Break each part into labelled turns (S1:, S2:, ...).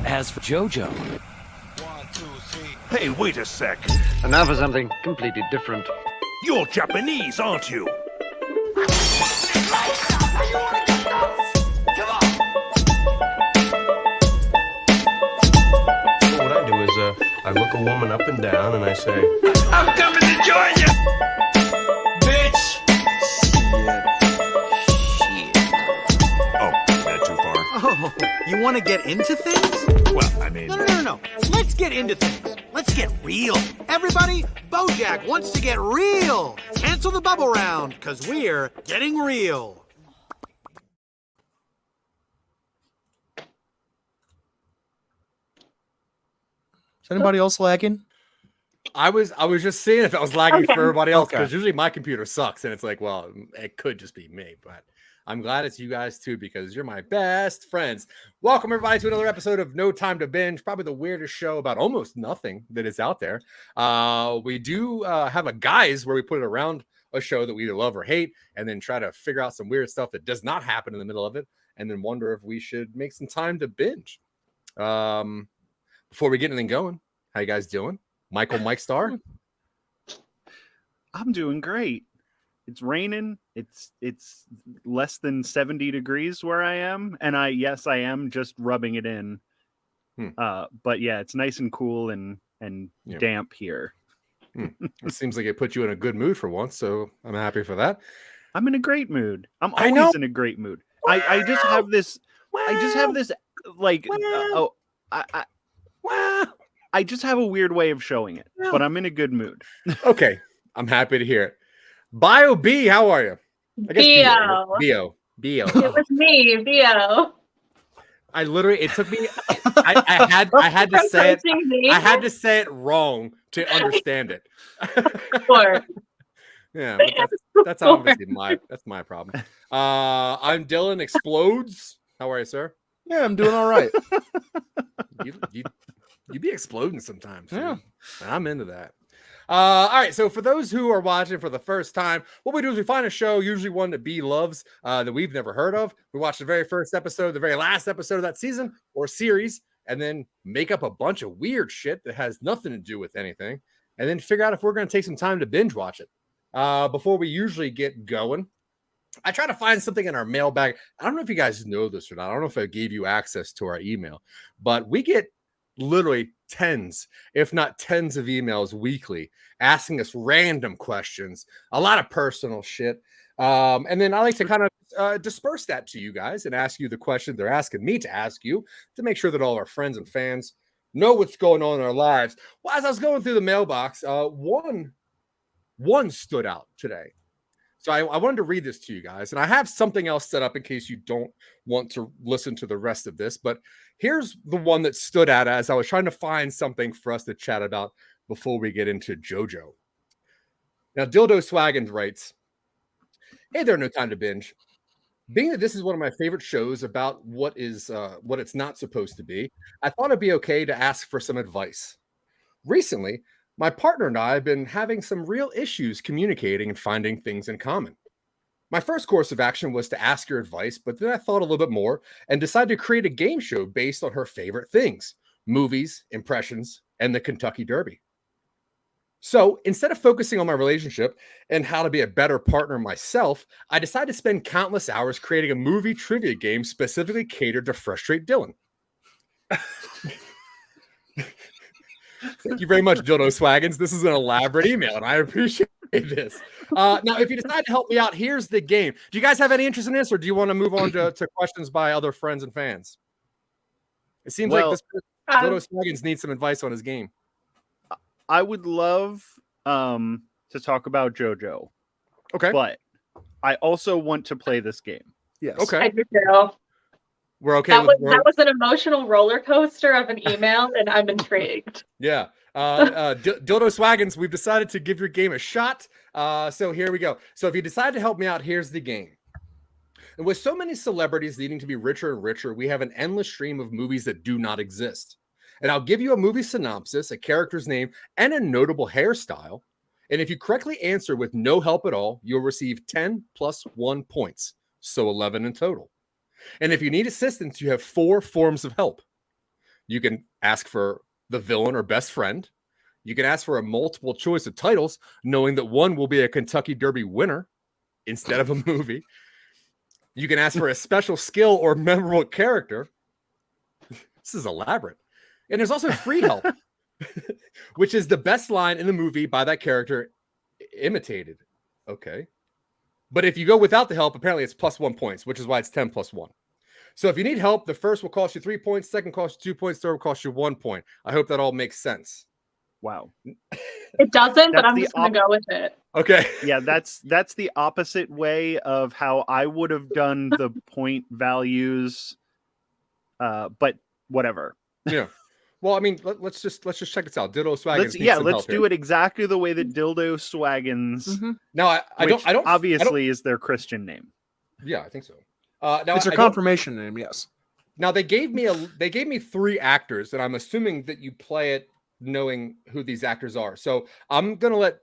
S1: As for JoJo...
S2: Hey, wait a sec.
S3: And now for something completely different.
S2: You're Japanese, aren't you?
S4: What I do is I look a woman up and down and I say,
S2: I'm coming to join you! Bitch!
S5: Shit.
S2: Oh, that too far?
S5: Oh, you want to get into things?
S2: Well, I mean...
S5: No. Let's get into things. Let's get real. Everybody, Bojack wants to get real. Cancel the bubble round, because we're getting real.
S6: Is anybody else lagging?
S7: I was just seeing if I was lagging for everybody else, because
S6: Okay.
S7: usually my computer sucks and it's like, well, it could just be me, but I'm glad it's you guys too, because you're my best friends. Welcome everybody to another episode of No Time to Binge, probably the weirdest show about almost nothing that is out there. We do have a guys where we put it around a show that we either love or hate, and then try to figure out some weird stuff that does not happen in the middle of it, and then wonder if we should make some time to binge. Before we get anything going, how you guys doing? Mike Star?
S8: I'm doing great. It's raining. It's less than 70 degrees where I am, and I am just rubbing it in. But yeah, it's nice and cool and damp here.
S7: It seems like it put you in a good mood for once, so I'm happy for that.
S8: I'm in a great mood. I'm
S7: I know.
S8: always in a great mood. I just have this. I just have this like. I just have a weird way of showing it, but I'm in a good mood.
S7: Okay, I'm happy to hear it. Bio B, how are you? Bio.
S9: It was me, Bio.
S7: I literally, it took me. I had to say it. I had to say it wrong to understand it. Yeah, that's obviously my problem. I'm Dylan Explodes. How are you, sir?
S6: Yeah, I'm doing all right.
S7: You be exploding sometimes.
S6: Yeah.
S7: I'm into that. All right, so for those who are watching for the first time, what we do is we find a show, usually one that B loves, that we've never heard of. We watch the very first episode, the very last episode of that season or series, and then make up a bunch of weird shit that has nothing to do with anything, and then figure out if we're going to take some time to binge watch it. Before we usually get going, I try to find something in our mailbag. I don't know if you guys know this or not. I don't know if I gave you access to our email, but we get literally tens, if not tens of emails weekly asking us random questions, a lot of personal shit. And then I like to kind of disperse that to you guys and ask you the question they're asking me to ask you to make sure that all our friends and fans know what's going on in our lives. Well, as I was going through the mailbox, one stood out today. So I wanted to read this to you guys, and I have something else set up in case you don't want to listen to the rest of this, but here's the one that stood out as I was trying to find something for us to chat about before we get into JoJo. Now, Dildo Swaggins writes, "Hey there, No Time to Binge. Being that this is one of my favorite shows about what it's not supposed to be, I thought it'd be okay to ask for some advice. Recently, my partner and I have been having some real issues communicating and finding things in common. My first course of action was to ask your advice, but then I thought a little bit more and decided to create a game show based on her favorite things, movies, impressions, and the Kentucky Derby. So instead of focusing on my relationship and how to be a better partner myself, I decided to spend countless hours creating a movie trivia game specifically catered to frustrate Dylan." Thank you very much, Dildo Swaggins. This is an elaborate email, and I appreciate this. Now, if you decide to help me out, here's the game. Do you guys have any interest in this, or do you want to move on to questions by other friends and fans? It seems like this Dildo Swaggins needs some advice on his game.
S8: I would love to talk about JoJo.
S7: Okay.
S8: But I also want to play this game.
S6: Yes.
S7: Okay.
S9: I do too.
S7: We're okay.
S9: That was an emotional roller coaster of an email, and I'm intrigued.
S7: Yeah. Dildo Swaggins, we've decided to give your game a shot. So here we go. So if you decide to help me out, here's the game. And with so many celebrities needing to be richer and richer, we have an endless stream of movies that do not exist. And I'll give you a movie synopsis, a character's name, and a notable hairstyle. And if you correctly answer with no help at all, you'll receive 10 plus 1 points. So 11 in total. And if you need assistance, you have 4 forms of help. You can ask for the villain or best friend. You can ask for a multiple choice of titles, knowing that one will be a Kentucky Derby winner instead of a movie. You can ask for a special skill or memorable character. This is elaborate. And there's also free help, which is the best line in the movie by that character imitated. Okay. But if you go without the help, apparently it's +1 points, which is why it's 10 + 1. So if you need help, the first will cost you 3 points, second costs you 2 points, third will cost you 1 point. I hope that all makes sense.
S8: Wow.
S9: It doesn't, but
S8: That's
S9: I'm
S8: the
S9: just going to go with it.
S7: Okay.
S8: Yeah, that's the opposite way of how I would have done the point values. But whatever.
S7: Yeah. Well, I mean, let's just check this out. Dildo Swaggins.
S8: Let's do it exactly the way that Dildo Swaggins.
S6: Mm-hmm.
S7: Now, I don't
S8: obviously is their Christian name.
S7: Yeah, I think so. Now
S6: It's a confirmation name, yes.
S7: Now they gave me 3 actors, and I'm assuming that you play it knowing who these actors are. So I'm gonna let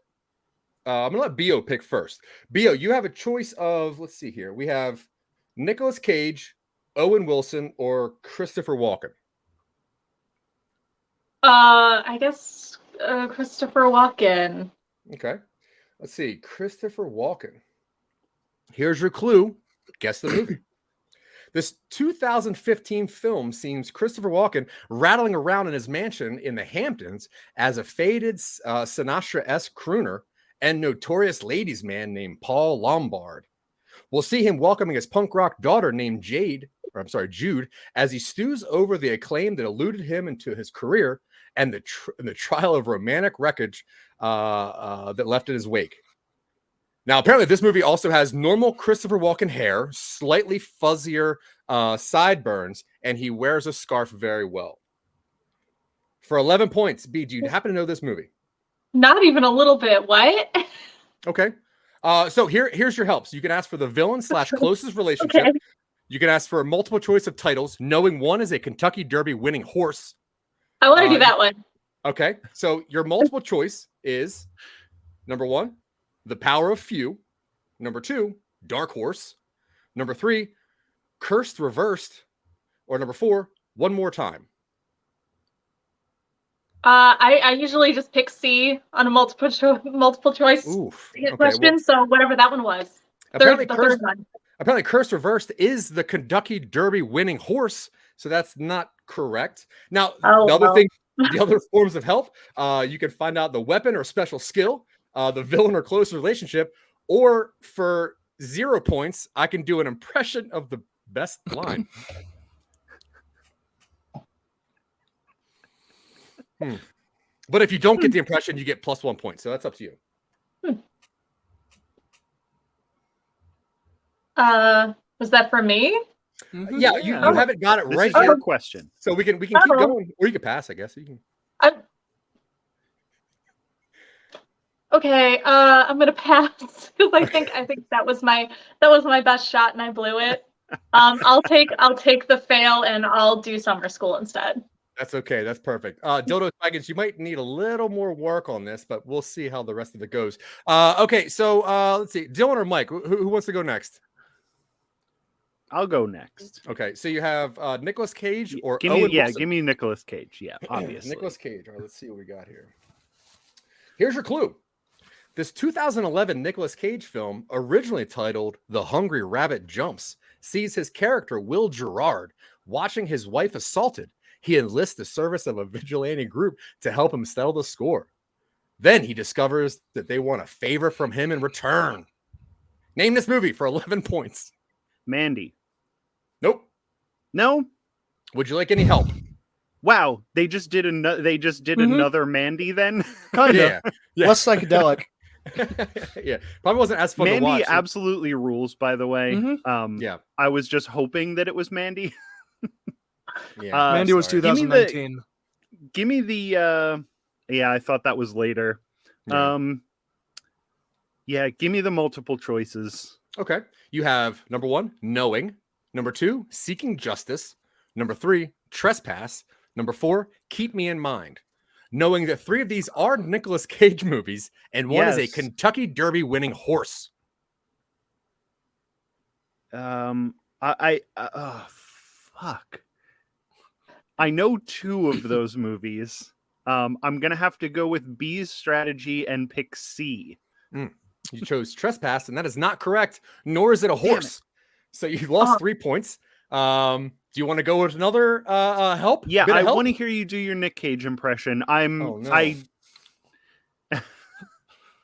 S7: Bio pick first. Bio, you have a choice of, let's see here. We have Nicolas Cage, Owen Wilson, or Christopher Walken.
S9: I guess Christopher Walken.
S7: Okay. Let's see. Christopher Walken. Here's your clue. Guess the movie. This 2015 film sees Christopher Walken rattling around in his mansion in the Hamptons as a faded Sinatra-esque crooner and notorious ladies' man named Paul Lombard. We'll see him welcoming his punk rock daughter named Jude, as he stews over the acclaim that eluded him into his career and the trial of romantic wreckage that left in his wake. Now, apparently, this movie also has normal Christopher Walken hair, slightly fuzzier sideburns, and he wears a scarf very well. For 11 points, B, do you happen to know this movie?
S9: Not even a little bit. What?
S7: Okay. So here's your help. So you can ask for the villain / closest relationship.
S9: Okay.
S7: You can ask for a multiple choice of titles, knowing one is a Kentucky Derby winning horse.
S9: I want to do that one.
S7: Okay. So your multiple choice is number 1, The Power of Few. Number 2, Dark Horse. Number 3, Cursed Reversed. Or number 4, One More Time.
S9: I usually just pick C on a multiple choice
S7: Oof.
S9: question.
S7: Well,
S9: so whatever that one was.
S7: apparently,
S9: Third one.
S7: Apparently, Cursed Reversed is the Kentucky Derby winning horse. So that's not correct. Now, the other forms of help, you can find out the weapon or special skill, the villain or close relationship, or for 0 points, I can do an impression of the best line. But if you don't get the impression, you get +1 point. So that's up to you.
S9: Was that for me?
S6: Mm-hmm.
S7: Yeah, you haven't got it
S8: This
S7: right
S8: is your
S7: yet.
S8: question.
S7: So we can keep going, or you can pass, I guess. You can.
S9: Okay, I'm gonna pass because I think that was my best shot and I blew it. I'll take the fail and I'll do summer school instead.
S7: That's okay. That's perfect. Dildo Dragons, you might need a little more work on this, but we'll see how the rest of it goes. Okay, so let's see. Dylan or Mike, who wants to go next?
S8: I'll go next.
S7: Okay, so you have Nicolas Cage or
S8: give me Nicolas Cage. Yeah, obviously.
S7: Nicolas Cage. All right, let's see what we got here. Here's your clue. This 2011 Nicolas Cage film, originally titled The Hungry Rabbit Jumps, sees his character, Will Gerard, watching his wife assaulted. He enlists the service of a vigilante group to help him settle the score. Then he discovers that they want a favor from him in return. Name this movie for 11 points.
S8: Mandy.
S7: Nope.
S8: No.
S7: Would you like any help?
S8: Wow, they just did another Mandy then.
S6: Kind of.
S7: Yeah.
S6: Less psychedelic.
S7: Yeah, probably wasn't as fun to watch.
S8: Mandy absolutely rules, by the way.
S6: Mm-hmm.
S7: Yeah,
S8: I was just hoping that it was Mandy.
S7: Yeah,
S6: Mandy was 2019.
S8: Give me the I thought that was later.
S7: Yeah.
S8: Give me the multiple choices.
S7: Okay. You have number 1, knowing. Number 2, seeking justice. Number 3, trespass. Number 4, keep me in mind. Knowing that 3 of these are Nicolas Cage movies, and one is a Kentucky Derby winning horse.
S8: Fuck. I know 2 of those movies. I'm gonna have to go with B's strategy and pick C.
S7: You chose Trespass, and that is not correct, nor is it a horse. So you lost 3 points. Do you want to go with another help?
S8: Yeah,
S7: Bit of
S8: I
S7: help?
S8: want to hear you do your Nick Cage impression.
S7: Oh, no.
S8: I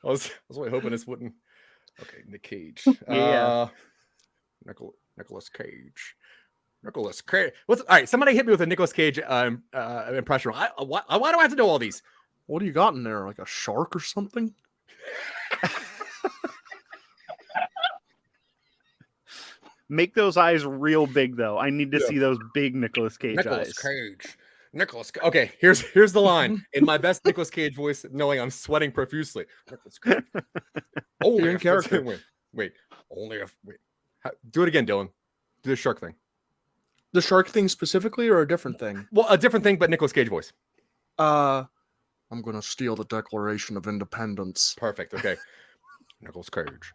S7: was really hoping this wouldn't. Okay, Nick Cage.
S8: Yeah.
S7: Nicholas Cage. Nicholas Cage. All right, somebody hit me with a Nicholas Cage impression. Why do I have to know all these?
S6: What do you got in there? Like a shark or something?
S8: make those eyes real big though. I need to see those big Nicolas Cage
S7: Nicholas
S8: eyes.
S7: Cage. Okay, here's the line in my best Nicolas Cage voice, knowing I'm sweating profusely. Nicolas Cage.
S6: You're in character.
S7: Wait. Do it again, Dylan. Do the shark thing.
S6: The shark thing specifically, or a different thing?
S7: Well, a different thing, but Nicolas Cage voice.
S6: I'm gonna steal the Declaration of Independence.
S7: Perfect. Okay. Nicolas Cage.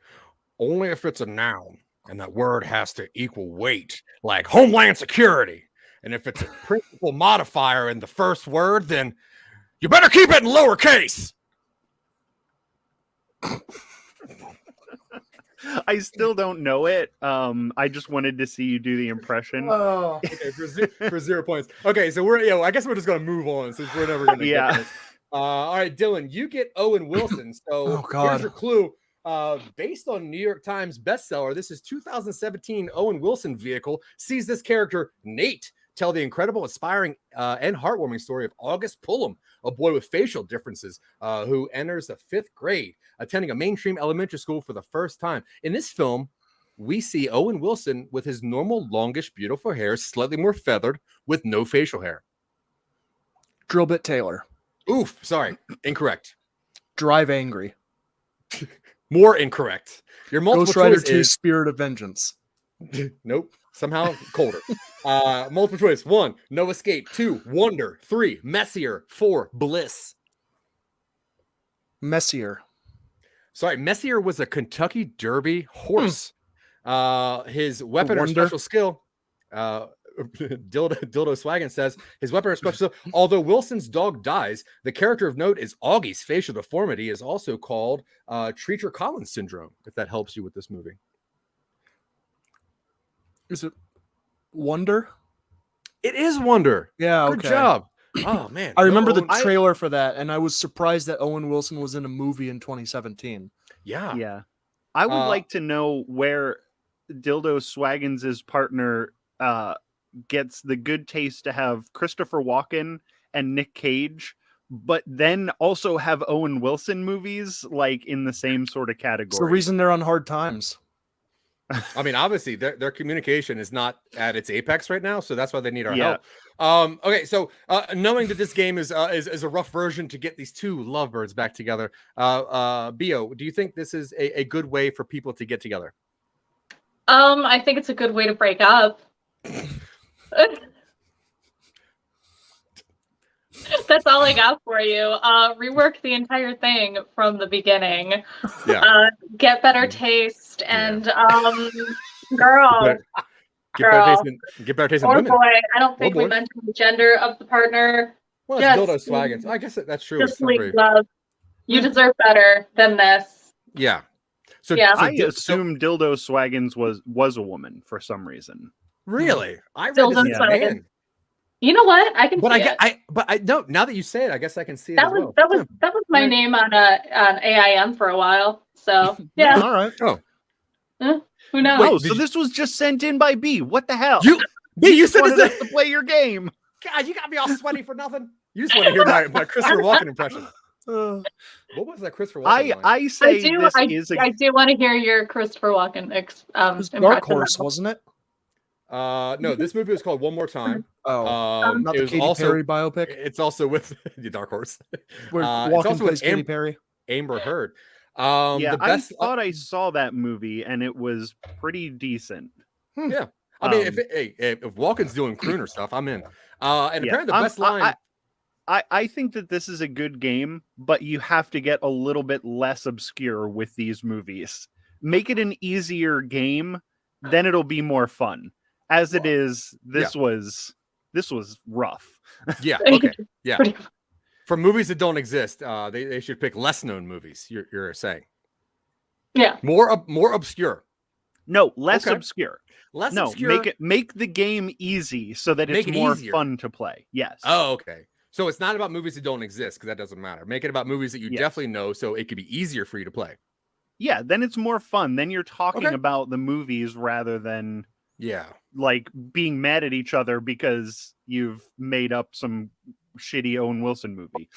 S7: Only if it's a noun, and that word has to equal weight, like Homeland Security. And if it's a principal modifier in the first word, then you better keep it in lowercase.
S8: I still don't know it. I just wanted to see you do the impression.
S6: Oh,
S7: Okay, for 0 points. Okay, so I guess we're just gonna move on since we're never gonna get this. All right, Dylan, you get Owen Wilson. So here's your clue. Based on New York Times bestseller, this is 2017 Owen Wilson vehicle sees this character Nate tell the incredible, inspiring, and heartwarming story of August Pullum, a boy with facial differences who enters the 5th grade, attending a mainstream elementary school for the first time. In this film, we see Owen Wilson with his normal, longish, beautiful hair, slightly more feathered, with no facial hair.
S6: Drillbit Taylor.
S7: Oof, sorry, incorrect.
S6: Drive Angry.
S7: More incorrect. Your multiple
S6: Ghost Rider
S7: choice
S6: 2
S7: is
S6: Spirit of Vengeance.
S7: nope. Somehow colder. Multiple choice. 1, No Escape. 2, Wonder. 3, Messier. 4, Bliss.
S6: Messier.
S7: Sorry, Messier was a Kentucky Derby horse. His weapon or
S6: Wonder.
S7: special skill, Dildo Swaggin says, his weapon or special skill, although Wilson's dog dies, the character of note is Augie's facial deformity is also called Treacher-Collins syndrome, if that helps you with this movie.
S6: Is it Wonder?
S7: It is Wonder.
S6: Yeah,
S7: Good job. Oh, man.
S6: I remember the
S7: I-
S6: trailer for that, and I was surprised that Owen Wilson was in a movie in 2017.
S7: Yeah.
S8: Yeah. I would like to know where Dildo Swaggins' partner gets the good taste to have Christopher Walken and Nick Cage, but then also have Owen Wilson movies like in the same sort of category.
S6: It's the reason they're on hard times.
S7: I mean, obviously, their communication is not at its apex right now, so that's why they need our
S8: Yeah.
S7: help. Okay, so knowing that this game is a rough version to get these two lovebirds back together, Bio, do you think this is a good way for people to get together?
S9: I think it's a good way to break up. That's all I got for you. Rework the entire thing from the beginning.
S7: Yeah.
S9: Get better taste and girl.
S7: Get better taste in
S9: Or
S7: women.
S9: boy. I don't think we
S7: boy.
S9: mentioned the gender of the partner.
S7: Well, it's
S9: Just-
S7: Dildo Swaggins. I guess that's true.
S9: Just
S7: It's not
S9: like
S7: very-
S9: love. You deserve better than this.
S7: Yeah. So,
S9: Yeah.
S7: so
S8: I assume Dildo Swaggins was a woman for some reason.
S7: really, I read
S9: Dildo
S7: this as a
S9: Swaggins.
S7: man.
S9: You know what? I can
S7: But
S9: see it.
S7: I don't. Now that you say it, I guess I can see it
S9: That
S7: as
S9: was
S7: well.
S9: that was my name on AIM for a while. So yeah,
S6: All right.
S9: who knows?
S8: Oh, so this was just sent in by B. What the hell?
S7: You said
S8: wanted
S7: this.
S8: us to play your game.
S7: God, you got me all sweaty for nothing. You just want to hear my Christopher Walken impression. What was that Christopher Walken line?
S8: I say this is
S9: I do want to hear your Christopher Walken
S6: It was Dark
S9: impression.
S6: Horse, wasn't it?
S7: No, this movie was called One More Time.
S6: Oh, not
S7: it
S6: the
S7: was
S6: Katy
S7: also
S6: Perry biopic,
S7: it's also with the Dark Horse.
S6: where
S7: it's
S6: Walken
S7: also
S6: plays
S7: with
S6: Katy Perry.
S7: Amber Heard.
S8: yeah,
S7: The best.
S8: I thought I saw that movie and it was pretty decent.
S7: Yeah, I mean, if Walken's doing crooner stuff, I'm in. And apparently the best line.
S8: I think that this is a good game, but you have to get a little bit less obscure with these movies. Make it an easier game, then it'll be more fun. As it is, this was this was rough.
S7: Yeah. Okay. Yeah.
S9: Pretty-
S7: For movies that don't exist, they should pick less known movies. You're saying
S9: Yeah.
S7: more obscure.
S8: No, less
S7: Okay.
S8: obscure.
S7: Less
S8: No,
S7: obscure.
S8: make the game easy so that
S7: Make
S8: it's
S7: it
S8: more
S7: easier.
S8: fun to play. Yes.
S7: Oh, okay. So it's not about movies that don't exist because that doesn't matter. Make it about movies that you
S8: Yes.
S7: definitely know, so it could be easier for you to play.
S8: Yeah, then it's more fun. Then you're talking
S7: Okay.
S8: about the movies rather than
S7: Yeah.
S8: like being mad at each other because you've made up some shitty Owen Wilson movie.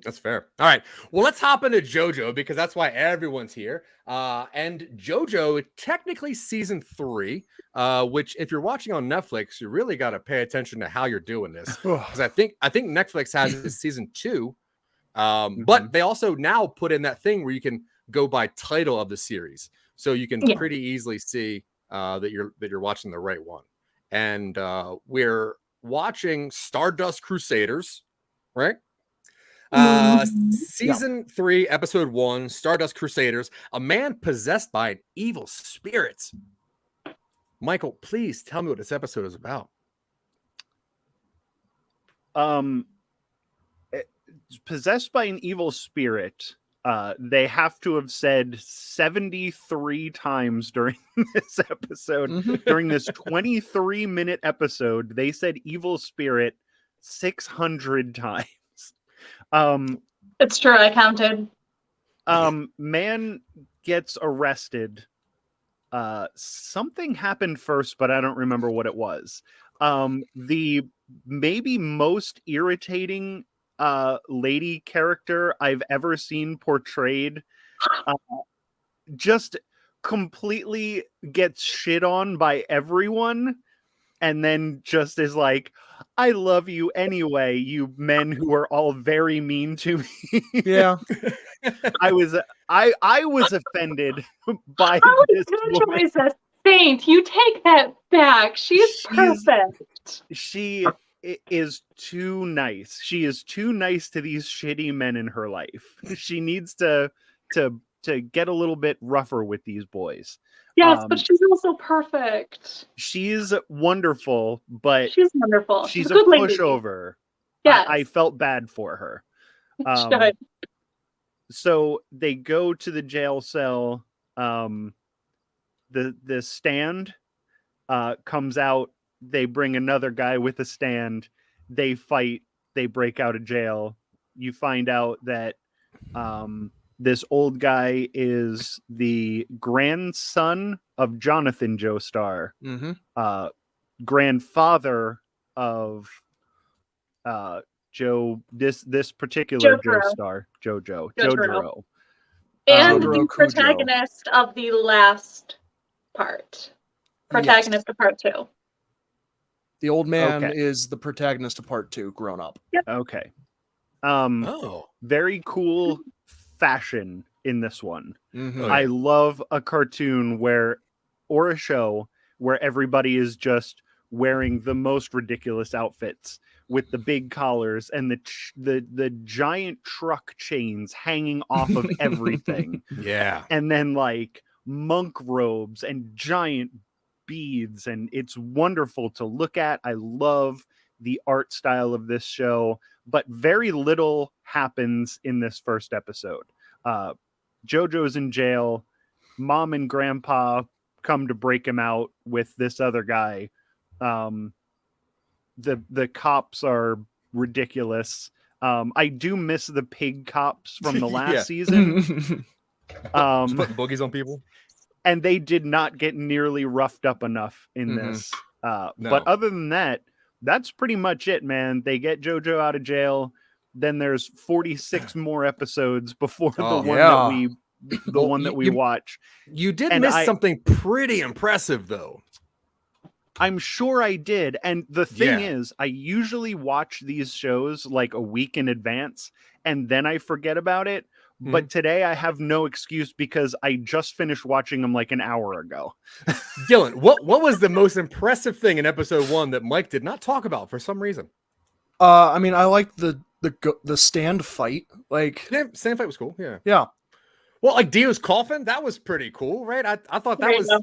S7: That's fair. All right. Well, let's hop into JoJo because that's why everyone's here. And JoJo, technically season 3, which if you're watching on Netflix, you really got to pay attention to how you're doing this. Because I think Netflix has this season 2. But they also now put in that thing where you can go by title of the series. So you can pretty easily see that you're watching the right one. And we're watching Stardust Crusaders, right? Season 3, episode 1, Stardust Crusaders, a man possessed by an evil spirit. Michael, please tell me what this episode is about.
S8: Possessed by an evil spirit. They have to have said 73 times during this episode. During this 23-minute episode, they said evil spirit 600 times.
S9: It's true. I counted.
S8: Man gets arrested. Something happened first, but I don't remember what it was. The maybe most irritating lady character I've ever seen portrayed just completely gets shit on by everyone and then just is like, I love you anyway, you men who are all very mean to me.
S6: Yeah.
S8: I was offended by this woman.
S9: Is a saint. You take that back. She's perfect.
S8: She is too nice. She is too nice to these shitty men in her life. She needs to get a little bit rougher with these boys.
S9: Yes, but she's also perfect.
S8: She's wonderful, but
S9: she's wonderful.
S8: She's
S9: a
S8: a
S9: good lady.
S8: pushover.
S9: Yes.
S8: I felt bad for her.
S9: Should.
S8: So they go to the jail cell. The stand comes out. They bring another guy with a stand. They fight. They break out of jail. You find out that this old guy is the grandson of Jonathan Joestar, grandfather of this particular Joestar, Jojoro.
S9: And
S6: Jotaro
S9: the
S6: Kujo.
S9: protagonist of the last part. Protagonist of part 2.
S6: The old man
S8: Okay.
S6: is the protagonist of part 2, grown up.
S8: Okay.
S7: Oh.
S8: Very cool fashion in this one.
S6: Mhm.
S8: I love a cartoon or a show where everybody is just wearing the most ridiculous outfits with the big collars and the giant truck chains hanging off of everything.
S7: Yeah.
S8: And then like monk robes and giant beads, and it's wonderful to look at. I love the art style of this show, but very little happens in this first episode. JoJo's in jail. Mom and grandpa come to break him out with this other guy. The cops are ridiculous. I do miss the pig cops from the last season.
S7: Just putting boogies on people.
S8: And they did not get nearly roughed up enough in this.
S7: No.
S8: But other than that, that's pretty much it, man. They get JoJo out of jail. Then there's 46 more episodes before the one that we watch.
S7: You did
S8: And
S7: miss something pretty impressive, though.
S8: I'm sure I did. And the thing
S7: Yeah.
S8: is, I usually watch these shows like a week in advance, and then I forget about it. But today I have no excuse because I just finished watching them like an hour ago.
S7: Dylan, what was the most impressive thing in episode 1 that Mike did not talk about for some reason?
S6: I mean, I liked the stand fight. Like,
S7: Yeah, stand fight was cool. Yeah.
S6: yeah.
S7: Well, like Dio's coffin, that was pretty cool, right? I thought that
S9: There you
S7: was
S9: go.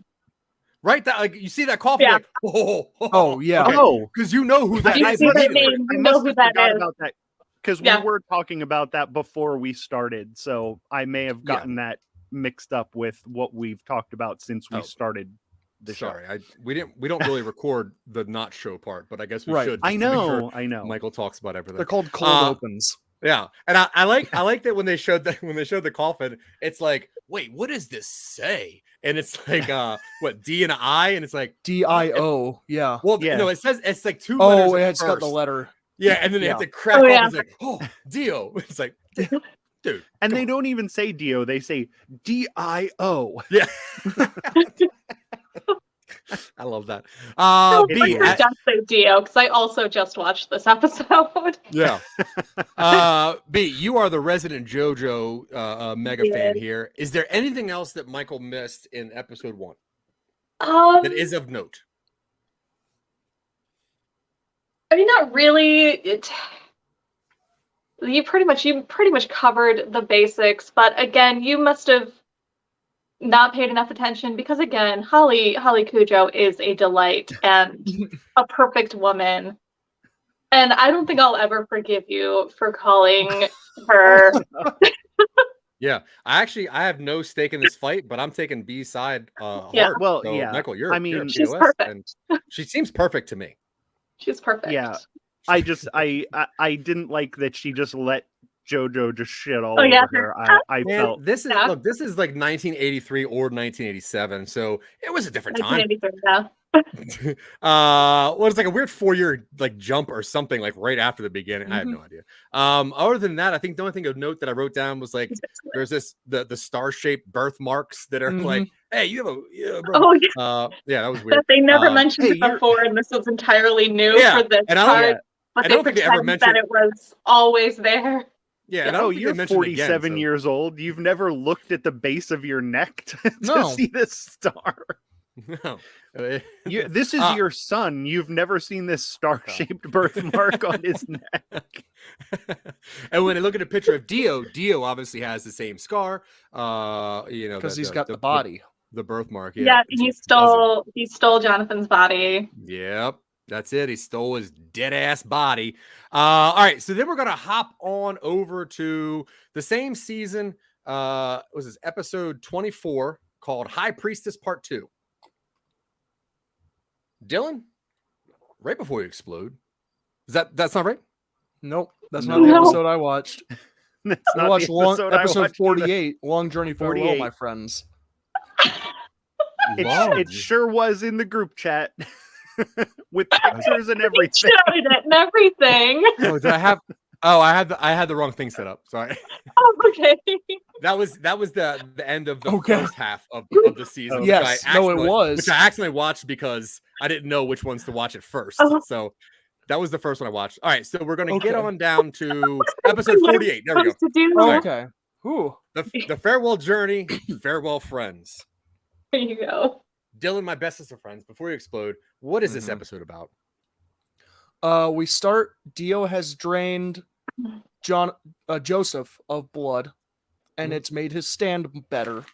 S7: right? That like you see that coffin,
S9: Yeah.
S7: like,
S6: Oh, yeah.
S8: Oh,
S7: because you know who that
S9: You
S7: is.
S9: see the
S7: immediately.
S9: name,
S8: I
S9: you know
S8: must
S9: who
S8: have
S9: that
S8: forgot
S9: is.
S8: about that because
S9: Yeah.
S8: we were talking about that before we started. So I may have gotten that mixed up with what we've talked about since we started the show.
S7: Sorry, we don't really record the not show part, but I guess we
S6: Right.
S7: should.
S8: I
S7: just to make sure
S8: know, I know.
S7: Michael talks about everything.
S6: They're called cold opens.
S7: Yeah, and I like that when they showed the coffin, it's like, wait, what does this say? And it's like what, D and I, and it's like
S6: DIO. Yeah.
S7: well,
S8: Yeah.
S7: no, it says it's like two letters.
S6: Oh,
S7: at
S6: it's got the
S7: first.
S6: letter.
S7: Yeah, and then they have
S6: Yeah.
S7: to crack
S9: Oh,
S7: off.
S9: yeah.
S7: It's like, oh, Dio. It's like, dude,
S8: And they don't even say Dio; they say DIO.
S7: yeah. I love that.
S9: I
S7: B,
S9: like to just say Dio because I also just watched this episode.
S7: yeah. B, you are the resident JoJo mega fan here. Is there anything else that Michael missed in episode 1 that is of note?
S9: I mean, not really. You pretty much covered the basics, but again, you must have not paid enough attention because again, Holly Cujo is a delight and a perfect woman. And I don't think I'll ever forgive you for calling her.
S7: Yeah, I have no stake in this fight, but I'm taking B's side
S9: Yeah.
S7: hard.
S8: Well,
S7: So,
S8: yeah.
S7: Michael, you're
S8: I mean,
S7: you're
S9: she's
S7: POS,
S9: perfect.
S7: and she seems perfect to me.
S9: She's perfect.
S8: Yeah. I didn't like that she just let JoJo just shit all
S9: Oh, yeah.
S8: over her. I
S7: Man,
S8: felt
S7: this is
S9: Yeah.
S7: look, this is like 1983 or 1987, so it was a different time.
S9: 1983, yeah.
S7: Well, it's like a weird 4-year like jump or something like right after the beginning. I have no idea. Other than that, I think the only thing of note that I wrote down was like there's the star-shaped birthmarks that are like, hey, you have a
S9: Oh, yeah.
S7: yeah, that was weird.
S9: They never mentioned
S8: hey,
S9: it before, and this was entirely new
S7: Yeah,
S9: for this
S7: and I
S9: part.
S7: don't-
S9: But
S7: I
S9: they
S7: don't think they ever
S9: pretend that
S7: mentioned-
S9: it was always there.
S7: Yeah, and I
S8: oh,
S7: don't think they
S8: you're
S7: mentioned it again,
S8: 47
S7: so-
S8: years old. You've never looked at the base of your neck to
S6: No.
S8: see this star.
S7: No.
S8: This is your son. You've never seen this star-shaped birthmark on his neck.
S7: And when I look at a picture of Dio obviously has the same scar.
S6: Because he's got the body.
S7: the birthmark.
S9: Yeah,
S7: it's
S9: he
S7: a
S9: stole Jonathan's body.
S7: Yep, that's it. He stole his dead ass body. All right, so then we're gonna hop on over to the same season. Was this episode 24 called High Priestess Part 2? Dylan, right before you explode. That's not right?
S6: Nope. That's not the
S9: No.
S6: episode I watched.
S8: That's
S6: I
S8: not
S6: watched
S8: the episode I
S6: episode
S8: watched
S6: 48, Long Journey Farewell,
S8: 48.
S6: my friends.
S8: It sure was in the group chat with pictures and everything.
S9: Showed it and everything.
S7: Oh, did I have? Oh, I had the wrong thing set up. Sorry.
S9: Oh, okay.
S7: That was the end of the
S6: Okay.
S7: first half of the season.
S6: Yes, no, it was.
S7: Which I accidentally watched because I didn't know which ones to watch at first.
S9: Oh.
S7: So that was the first one I watched. All right, so we're gonna get
S6: Okay.
S7: on down to episode 48. There we go.
S9: Supposed to do?
S7: Sorry.
S6: Okay. Ooh.
S7: The farewell journey, farewell friends.
S9: There you go.
S7: Dylan, my bestest of friends. Before you explode, what is this
S6: Mhm.
S7: episode about?
S6: We start. Dio has drained Joseph of blood, and it's made his stand better.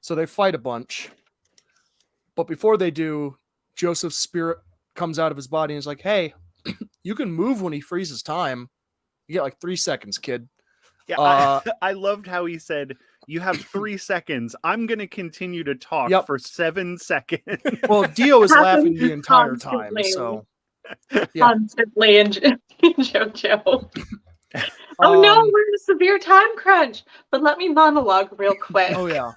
S6: So they fight a bunch. But before they do, Joseph's spirit comes out of his body and is like, "Hey, you can move when he freezes time. You get like 3 seconds, kid."
S8: Yeah, I loved how he said, "You have 3 seconds. I'm going to continue to talk
S6: Yep.
S8: for 7 seconds."
S6: Well, Dio is laughing
S9: Happens
S6: the entire time,
S9: constantly.
S6: so yeah.
S9: Constantly in JoJo. Oh no,
S6: Um,
S9: we're in a severe time crunch. But let me monologue real quick.
S6: Oh yeah.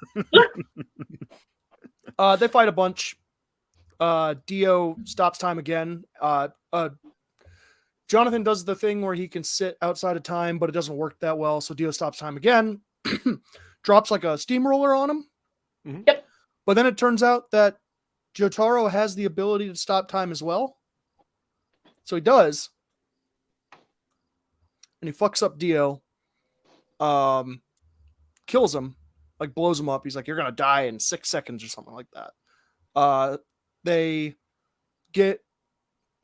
S6: They fight a bunch. Dio stops time again. Jonathan does the thing where he can sit outside of time, but it doesn't work that well. So Dio stops time again, drops like a steamroller on him.
S7: Mhm.
S9: Yep.
S6: But then it turns out that Jotaro has the ability to stop time as well. So he does. And he fucks up Dio. Kills him. Like blows him up. He's like, "You're gonna die in 6 seconds," or something like that. They get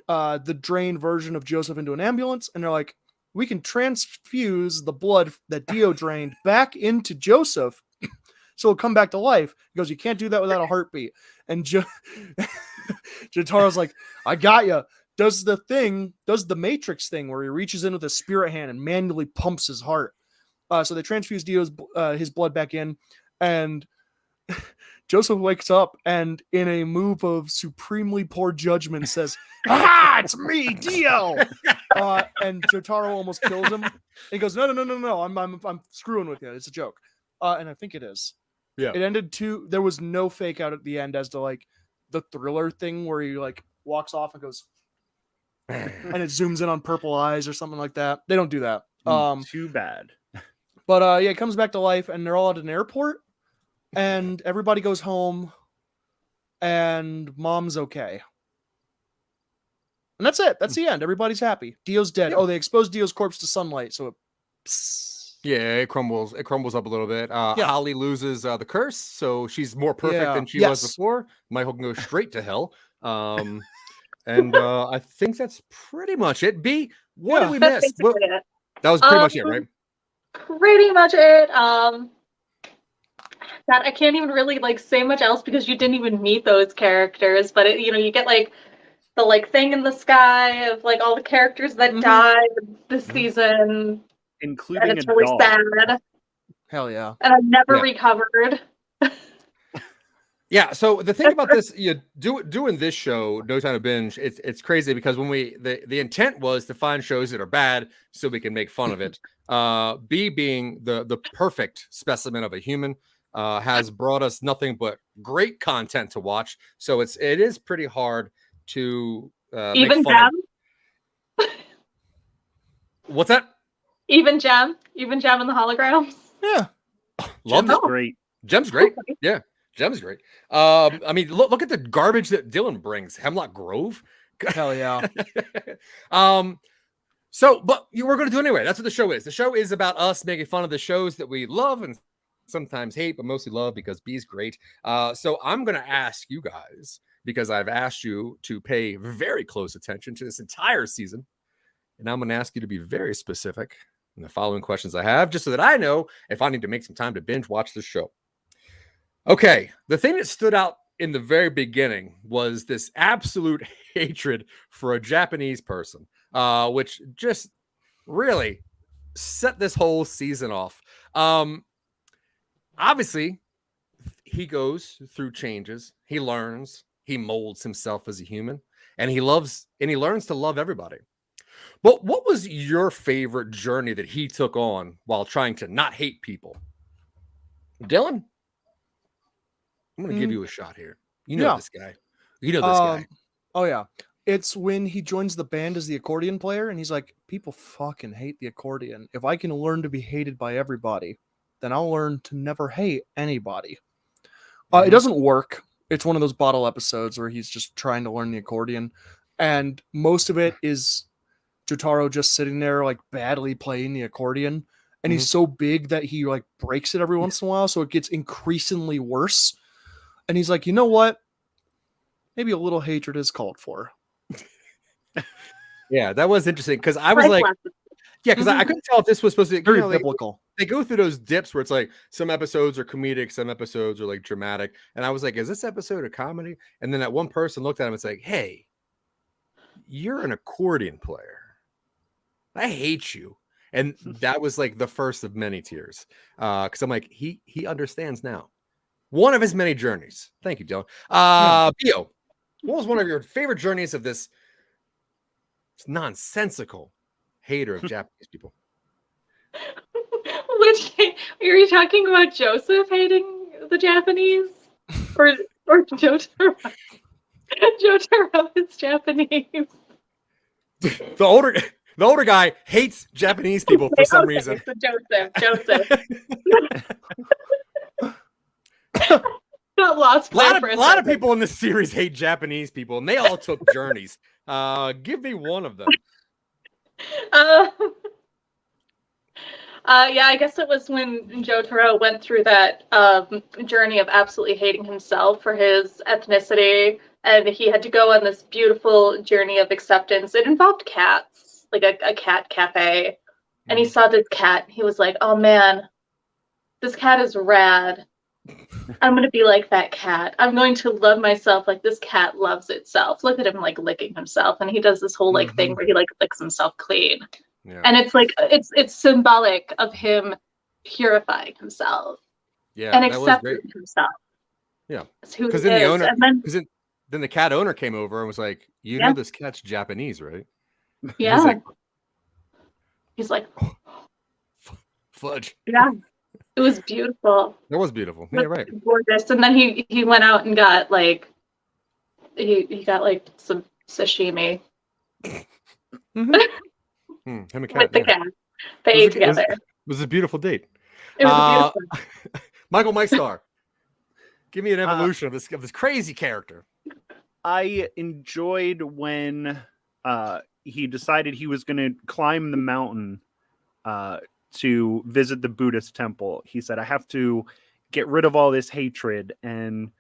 S6: the drained version of Joseph into an ambulance, and they're like, "We can transfuse the blood that Dio drained back into Joseph so he'll come back to life. He goes, you can't do that without a heartbeat. And Jotaro's like, I got you. Does the Matrix thing where he reaches in with a spirit hand and manually pumps his heart. So they transfuse Dio's his blood back in, and Joseph wakes up and in a move of supremely poor judgment says, "Ah, it's me, Dio!" And Jotaro almost kills him. And he goes, "No, I'm screwing with you. It's a joke." And I think it is.
S7: Yeah.
S6: It ended there was no fake out at the end as to like the Thriller thing where he like walks off and goes, and it zooms in on purple eyes or something like that. They don't do that.
S8: Too bad.
S6: But yeah, it comes back to life, and they're all at an airport, and everybody goes home, and Mom's okay. And that's it. That's the end. Everybody's happy. Dio's dead.
S7: Yeah.
S6: Oh, they exposed Dio's corpse to sunlight, so
S7: it crumbles. It crumbles up a little bit. Holly loses the curse, so she's more perfect than she was before. Michael can go straight to hell. And I think that's pretty much it. B, what did we miss? That was pretty much it, right?
S9: Pretty much it. That I can't even really like say much else because you didn't even meet those characters. But it, you get like the like thing in the sky of like all the characters that died this season,
S8: including
S9: and it's really sad.
S6: Hell yeah!
S9: And I've never recovered.
S7: Yeah, so the thing about this, doing this show, No Time to Binge, it's crazy because when the intent was to find shows that are bad so we can make fun of it. B being the perfect specimen of a human has brought us nothing but great content to watch. So it is pretty hard to
S9: even
S7: make fun of. What's that?
S9: Even Gem and the holograms.
S6: Yeah,
S7: love
S8: Gem's great.
S7: Gem's great. Yeah. Gem's great. I mean, look at the garbage that Dylan brings. Hemlock Grove.
S6: Hell yeah.
S7: So, but we're going to do it anyway. That's what the show is. The show is about us making fun of the shows that we love and sometimes hate, but mostly love because B's great. So I'm going to ask you guys, because I've asked you to pay very close attention to this entire season. And I'm going to ask you to be very specific in the following questions I have, just so that I know if I need to make some time to binge watch this show. Okay, the thing that stood out in the very beginning was this absolute hatred for a Japanese person, which just really set this whole season off. Obviously, he goes through changes. He learns. He molds himself as a human, and he learns to love everybody. But what was your favorite journey that he took on while trying to not hate people? Dylan? I'm going to give you a shot here. You know this guy. You know this guy.
S6: Oh, yeah. It's when he joins the band as the accordion player, and he's like, people fucking hate the accordion. If I can learn to be hated by everybody, then I'll learn to never hate anybody. It doesn't work. It's one of those bottle episodes where he's just trying to learn the accordion, and most of it is Jotaro just sitting there, like, badly playing the accordion, and he's so big that he, like, breaks it every once in a while, so it gets increasingly worse. And he's like, you know what? Maybe a little hatred is called for.
S7: Yeah, that was interesting because I was like, because I couldn't tell if this was supposed to be
S6: very biblical.
S7: They go through those dips where it's like some episodes are comedic, some episodes are like dramatic. And I was like, is this episode a comedy? And then that one person looked at him and was like, hey, you're an accordion player. I hate you. And that was like the first of many tears. Because I'm like, he understands now. One of his many journeys. Thank you, Dylan. Bio, what was one of your favorite journeys of this nonsensical hater of Japanese people?
S9: Which are you talking about? Joseph hating the Japanese, or Jotaro? Jotaro is Japanese.
S7: The older guy hates Japanese people for some reason.
S9: So Joseph. Got lost.
S7: A lot of people in this series hate Japanese people, and they all took journeys. Give me one of them.
S9: Yeah, I guess it was when Jotaro went through that journey of absolutely hating himself for his ethnicity, and he had to go on this beautiful journey of acceptance. It involved cats, like a cat cafe, and he saw this cat. He was like, "Oh man, this cat is rad. I'm going to be like that cat. I'm going to love myself like this cat loves itself. Look at him like licking himself. And he does this whole like thing where he like licks himself clean.
S7: Yeah.
S9: And it's like, it's symbolic of him purifying himself
S7: Yeah,
S9: and
S7: that was
S9: accepting
S7: great.
S9: himself.
S7: Yeah.
S9: As who
S7: Because
S9: he
S7: then the
S9: is.
S7: owner,
S9: And then,
S7: because then the cat owner came over and was like, "You
S9: Yeah.
S7: know this cat's Japanese, right?"
S9: yeah.
S7: He's like,
S9: He's like,
S7: "Fudge."
S9: yeah. It was beautiful.
S7: That was beautiful.
S9: It
S7: Yeah,
S9: was
S7: right.
S9: gorgeous. And then he went out and got like, he got like some sashimi
S7: Him and
S9: with
S7: cat.
S9: the
S7: Yeah.
S9: cat. They
S7: It
S9: ate
S7: was,
S9: together.
S7: it was a beautiful date.
S9: It was beautiful.
S7: Michael Mystar, give me an evolution of this crazy character.
S8: I enjoyed when he decided he was going to climb the mountain to visit the Buddhist temple. He said, I have to get rid of all this hatred. And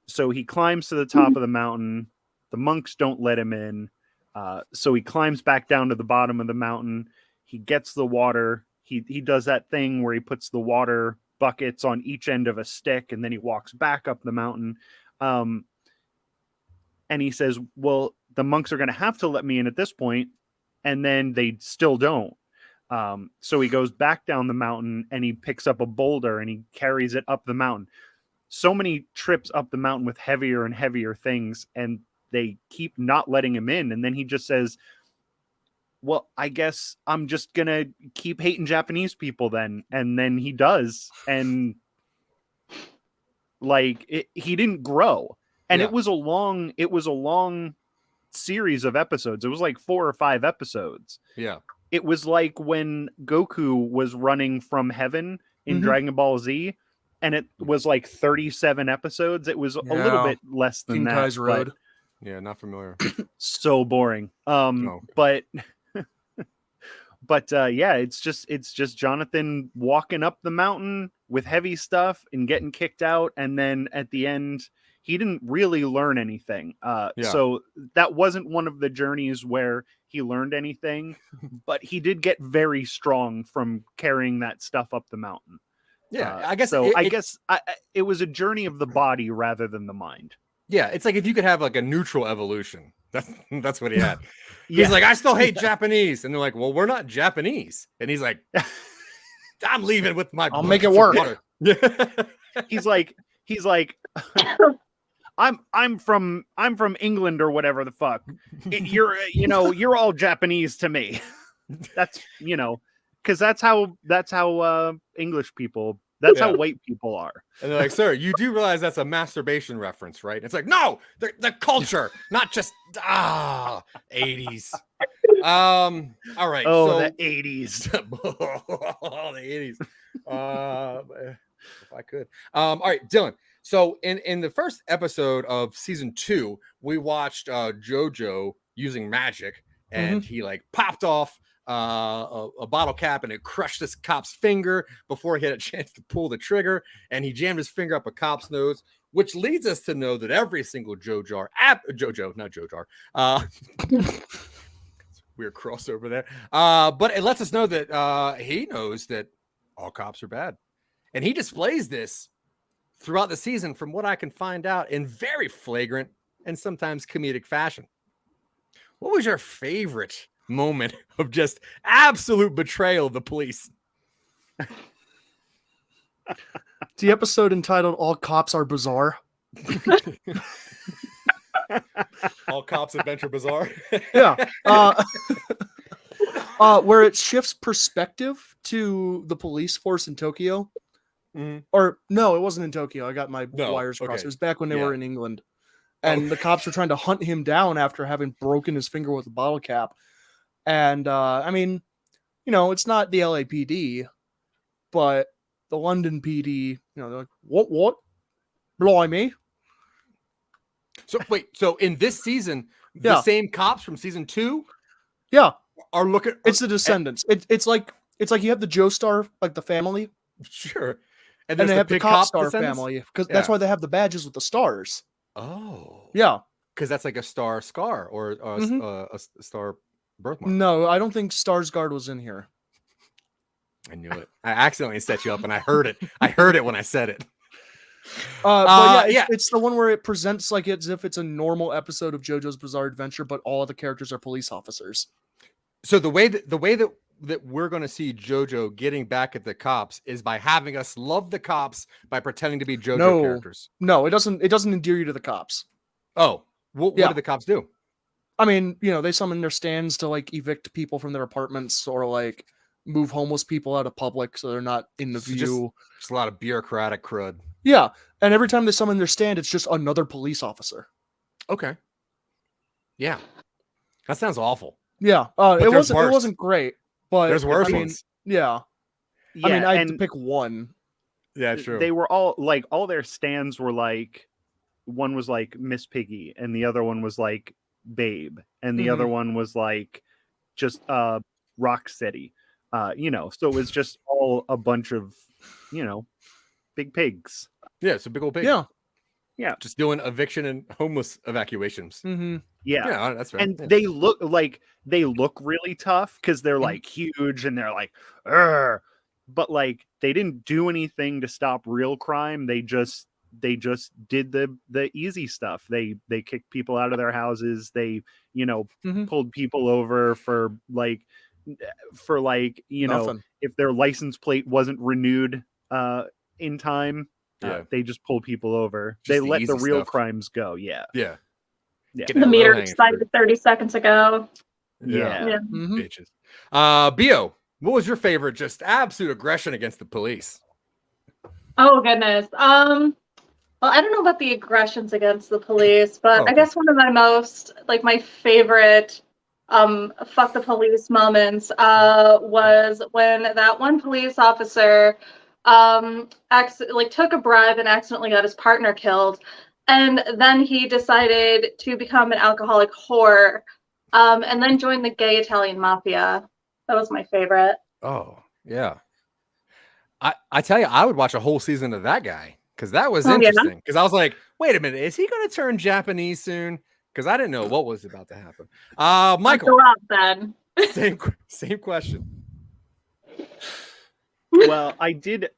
S8: so he climbs to the top of the mountain. The monks don't let him in. So he climbs back down to the bottom of the mountain. He gets the water. He does that thing where he puts the water buckets on each end of a stick, and then he walks back up the mountain. And he says, well, the monks are going to have to let me in at this point. And then they still don't. So he goes back down the mountain and he picks up a boulder and he carries it up the mountain. So many trips up the mountain with heavier and heavier things, and they keep not letting him in. And then he just says, well, I guess I'm just going to keep hating Japanese people then. And then he does. And like, he didn't grow. And
S7: Yeah.
S8: it was a long series of episodes. It was like 4 or 5 episodes.
S7: Yeah.
S8: It was like when Goku was running from heaven in Dragon Ball Z, and it was like 37 episodes. It was a little bit less than
S6: King
S8: that.
S6: Kai's Road.
S7: Yeah, not familiar.
S8: So boring. But yeah, it's just Jonathan walking up the mountain with heavy stuff and getting kicked out, and then at the end he didn't really learn anything. So that wasn't one of the journeys where he learned anything, but he did get very strong from carrying that stuff up the mountain.
S7: Yeah, I guess
S8: so. I guess it was a journey of the body rather than the mind.
S7: Yeah, it's like if you could have like a neutral evolution. That's what he had.
S8: Yeah.
S7: He's like, I still hate Japanese, and they're like, well, we're not Japanese, and he's like, I'm leaving with my.
S6: I'll make it work.
S7: Water. Yeah.
S8: He's like, I'm from England or whatever the fuck. You're all Japanese to me. That's because that's how English people. That's how white people are.
S7: And they're like, sir, you do realize that's a masturbation reference, right? It's like, no, the culture, not just 80s. All right.
S8: Oh,
S7: so,
S8: the 80s.
S7: The 80s. If I could. All right, Dylan. So in the first episode of season 2, we watched JoJo using magic, and he like popped off a bottle cap, and it crushed this cop's finger before he had a chance to pull the trigger, and he jammed his finger up a cop's nose, which leads us to know that every single JoJo, weird crossover there, but it lets us know that he knows that all cops are bad, and he displays this throughout the season, from what I can find out, in very flagrant and sometimes comedic fashion. What was your favorite moment of just absolute betrayal of the police?
S6: The episode entitled "All Cops Are Bizarre."
S7: All Cops Adventure Bizarre.
S6: Yeah. Where it shifts perspective to the police force in Tokyo. Or no, it wasn't in Tokyo. I got my wires crossed. It was back when they were in England. And the cops were trying to hunt him down after having broken his finger with a bottle cap. And I mean, it's not the LAPD, but the London PD, they're like, what? Blimey.
S7: So wait, so in this season, the same cops from season 2 are looking.
S6: It's the Descendants. It's like you have the Joestar, like the family.
S7: Sure.
S6: And they have the Cop Star family, because that's why they have the badges with the stars.
S7: Oh.
S6: Yeah.
S7: Because that's like a star scar or a star birthmark.
S6: No, I don't think Skarsgård was in here.
S7: I knew it. I accidentally set you up, and I heard it. I heard it when I said it.
S6: But it's the one where it presents like as if it's a normal episode of JoJo's Bizarre Adventure, but all of the characters are police officers.
S7: So the way that we're going to see JoJo getting back at the cops is by having us love the cops by pretending to be JoJo characters.
S6: No, it doesn't endear you to the cops.
S7: Oh, what do the cops do?
S6: I mean, they summon their stands to like evict people from their apartments or like move homeless people out of public so they're not in the view.
S7: Just a lot of bureaucratic crud.
S6: Yeah, and every time they summon their stand, it's just another police officer.
S7: Okay. Yeah, that sounds awful.
S6: Yeah, it wasn't great, but
S7: there's worse ones.
S6: Yeah. I mean, I had to pick one.
S7: Yeah, true.
S8: They were all like, all their stands were like, one was like Miss Piggy, and the other one was like Babe, and the other one was like just Rocksteady. So it was just all a bunch of big pigs.
S7: Yeah, it's a big old pig.
S6: Yeah,
S7: just doing eviction and homeless evacuations.
S8: Yeah,
S7: that's right.
S8: And they look really tough because they're like huge and they're like, "Urgh." But like they didn't do anything to stop real crime. They just did the easy stuff. They kicked people out of their houses. They pulled people over for
S6: Nothing.
S8: if their license plate wasn't renewed in time. They just pulled people over. They let the real crimes go. Yeah.
S9: The meter expired 30 seconds ago.
S8: Yeah.
S7: Bitches. Bio, what was your favorite just absolute aggression against the police?
S9: Oh goodness. Well, I don't know about the aggressions against the police, but I guess one of my favorite fuck the police moments was when that one police officer took a bribe and accidentally got his partner killed, and then he decided to become an alcoholic whore, and then joined the gay Italian mafia. That was my favorite.
S7: Oh yeah, I tell you, I would watch a whole season of that guy because that was interesting. Because I was like, wait a minute, is he going to turn Japanese soon? Because I didn't know what was about to happen. Michael,
S9: go out then.
S7: same question.
S8: Well, I did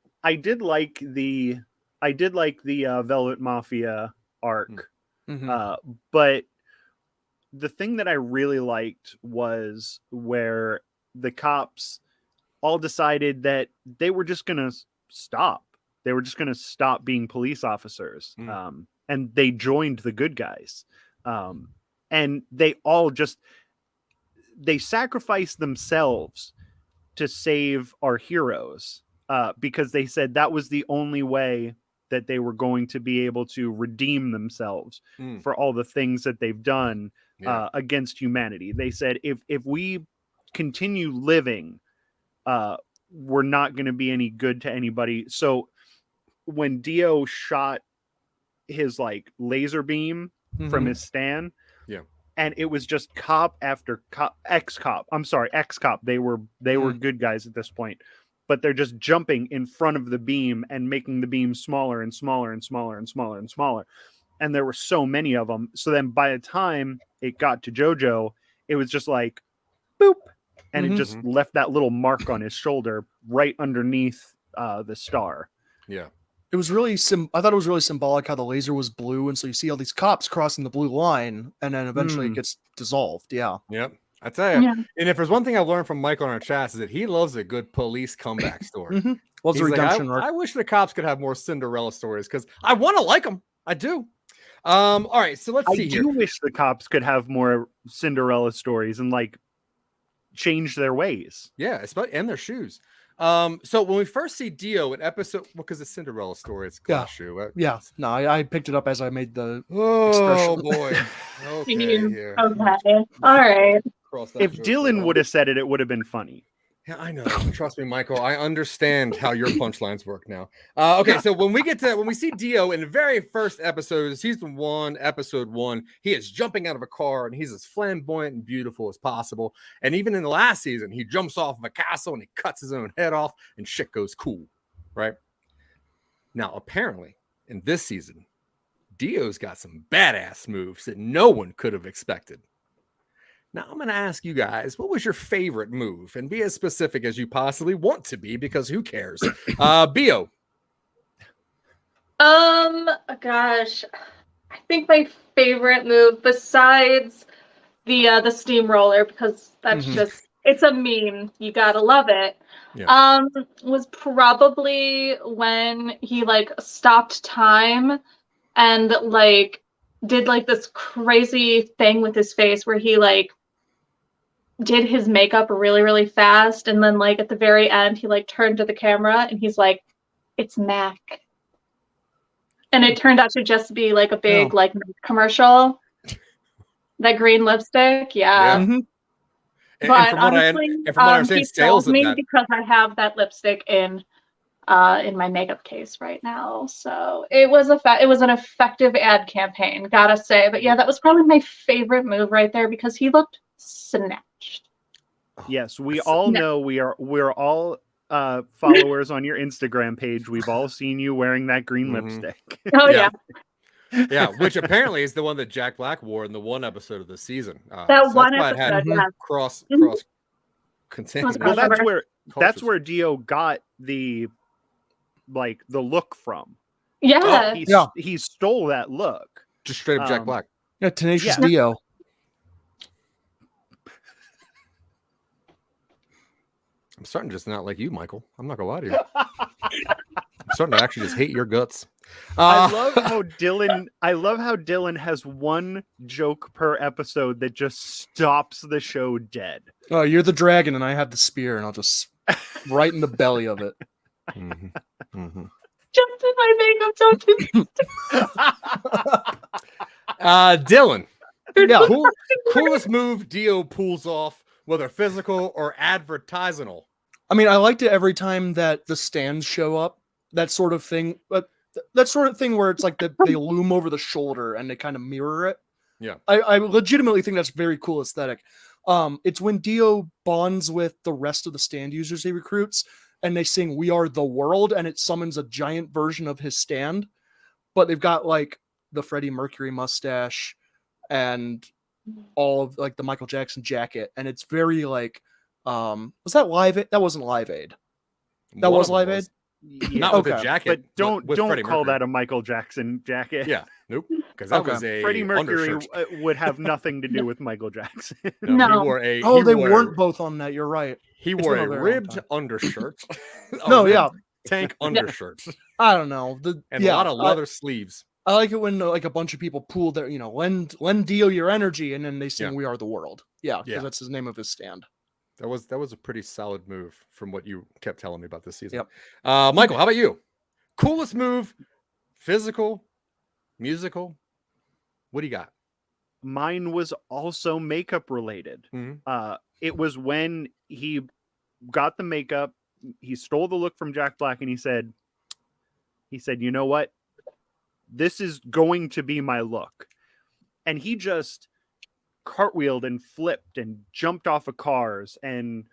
S8: like the Velvet Mafia arc, but the thing that I really liked was where the cops all decided that they were just gonna stop. They were just gonna stop being police officers, and they joined the good guys, and they all they sacrificed themselves to save our heroes, because they said that was the only way that they were going to be able to redeem themselves for all the things that they've done against humanity. They said, if we continue living, we're not going to be any good to anybody. So when Dio shot his laser beam from his stand, and it was just cop after cop, ex-cop. They were good guys at this point, but they're just jumping in front of the beam and making the beam smaller and smaller and smaller and smaller and smaller. And there were so many of them. So then by the time it got to JoJo, it was just like, boop. And it just left that little mark on his shoulder right underneath the star.
S7: Yeah.
S6: It was really I thought it was really symbolic how the laser was blue, and so you see all these cops crossing the blue line, and then eventually it gets dissolved. Yeah.
S7: Yep. I tell you. And if there's one thing I learned from Michael in our chats is that he loves a good police comeback story.
S6: Loves a redemption arc.
S7: I wish the cops could have more Cinderella stories because I want to like them. I do. All right, so let's see.
S8: I do wish the cops could have more Cinderella stories and change their ways.
S7: Yeah, and their shoes. So when we first see Dio in episode, because it's Cinderella story, it's a glass shoe. Right?
S6: Yeah. No, I picked it up as I made the
S7: expression.
S6: boy.
S7: Okay.
S9: Okay. All right.
S8: If Dylan would have said it, it would have been funny.
S7: Yeah, I know. Trust me, Michael. I understand how your punchlines work now. Okay, so when we see Dio in the very first episode of season 1, episode 1, he is jumping out of a car and he's as flamboyant and beautiful as possible. And even in the last season, he jumps off of a castle and he cuts his own head off and shit goes cool, right? Now, apparently, in this season, Dio's got some badass moves that no one could have expected. Now, I'm going to ask you guys, what was your favorite move? And be as specific as you possibly want to be, because who cares? Bio.
S9: Gosh, I think my favorite move besides the steamroller, because that's
S6: Mhm.
S9: just it's a meme. You gotta love it.
S7: Yeah.
S9: Was probably when he like stopped time and like did like this crazy thing with his face where he like did his makeup really, really fast, and then like at the very end he like turned to the camera and he's like, "It's Mac." And it turned out to just be like a big like commercial. That green lipstick, yeah.
S6: Mhm.
S7: And
S9: But
S7: from what
S9: honestly,
S7: from what I
S9: he
S7: understand, sales
S9: sold
S7: of
S9: me
S7: that.
S9: because I have that lipstick in my makeup case right now. So it was it was an effective ad campaign, gotta say. But yeah, that was probably my favorite move right there because he looked snatched.
S8: Yes, we all know we're all followers on your Instagram page. We've all seen you wearing that green lipstick.
S9: Oh yeah.
S7: Yeah, which apparently is the one that Jack Black wore in the one episode of the season.
S9: That
S7: So
S9: one
S7: that's why it had
S9: episode, yeah.
S7: cross
S9: Mhm.
S7: contamination.
S8: Well, that's
S7: Cultures.
S8: where Dio got the look from.
S9: Yeah.
S8: He stole that look.
S7: Just straight up Jack Black.
S6: Yeah, Tenacious
S8: Yeah.
S6: Dio.
S7: I'm starting to just not like you, Michael. I'm not gonna lie to you. I'm starting to actually just hate your guts.
S8: I love how Dylan has one joke per episode that just stops the show dead.
S6: Oh, you're the dragon and I have the spear, and I'll just right in the belly of it.
S7: Mhm. Mhm.
S9: Just in my makeup, don't
S7: Dylan.
S6: Yeah.
S7: Coolest move Dio pulls off, whether physical or advertisanal.
S6: I mean, I liked it every time that the stands show up. That sort of thing, but that sort of thing where it's like they loom over the shoulder and they kind of mirror it.
S7: Yeah,
S6: I legitimately think that's very cool aesthetic. It's when Dio bonds with the rest of the stand users he recruits, and they sing "We Are the World," and it summons a giant version of his stand. But they've got like the Freddie Mercury mustache and all of like the Michael Jackson jacket, and it's very like, was that Live Aid? That wasn't Live Aid. That was Live Aid.
S7: Not with the jacket,
S8: but don't
S7: Freddie
S8: call
S7: Mercury.
S8: that a Michael Jackson jacket.
S7: Yeah, nope. Because that was a
S8: Freddie Mercury
S7: undershirt.
S8: would have nothing to do with Michael Jackson.
S7: No, he wore a.
S6: Oh,
S7: he
S6: they
S7: wore,
S6: weren't both on that. You're right.
S7: He
S6: It's
S7: wore
S6: been
S7: a
S6: very long
S7: ribbed
S6: time.
S7: undershirt.
S6: No,
S7: ribbed
S6: yeah.
S7: tank undershirt,
S6: I don't know.
S7: and a lot of leather sleeves.
S6: I like it when like a bunch of people pool their, lend Dio your energy, and then they sing "We Are the World." Yeah, because that's the name of his stand.
S7: That was a pretty solid move from what you kept telling me about this season.
S6: Yep.
S7: Michael, how about you? Coolest move, physical, musical. What do you got?
S8: Mine was also makeup related.
S7: Mm-hmm.
S8: It was when he got the makeup, he stole the look from Jack Black, and he said, "You know what? This is going to be my look." And he just cartwheeled and flipped and jumped off of cars, and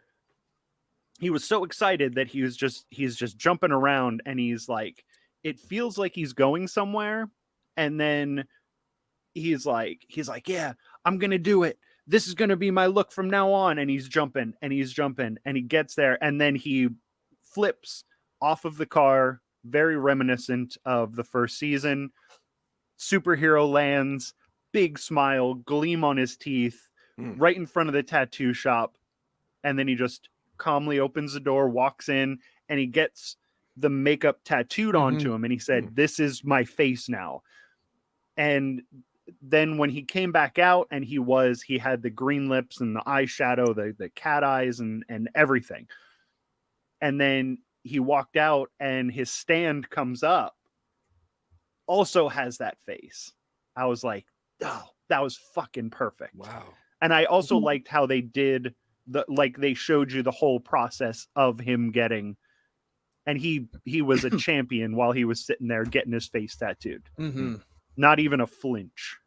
S8: he was so excited that he's just jumping around, and he's like, it feels like he's going somewhere, and then he's like, yeah, I'm gonna do it. This is gonna be my look from now on. And he's jumping and he's jumping, and he gets there, and then he flips off of the car, very reminiscent of the first season. Superhero lands, big smile, gleam on his teeth, right in front of the tattoo shop, and then he just calmly opens the door, walks in, and he gets the makeup tattooed onto him, and he said, "This is my face now." And then when he came back out, and he had the green lips and the eyeshadow, the cat eyes and everything. And then he walked out, and his stand comes up, also has that face. I was like, oh, that was fucking perfect.
S7: Wow.
S8: And I also liked how they did they showed you the whole process of him getting, and he was a champion while he was sitting there getting his face tattooed.
S6: Mm-hmm.
S8: Not even a flinch.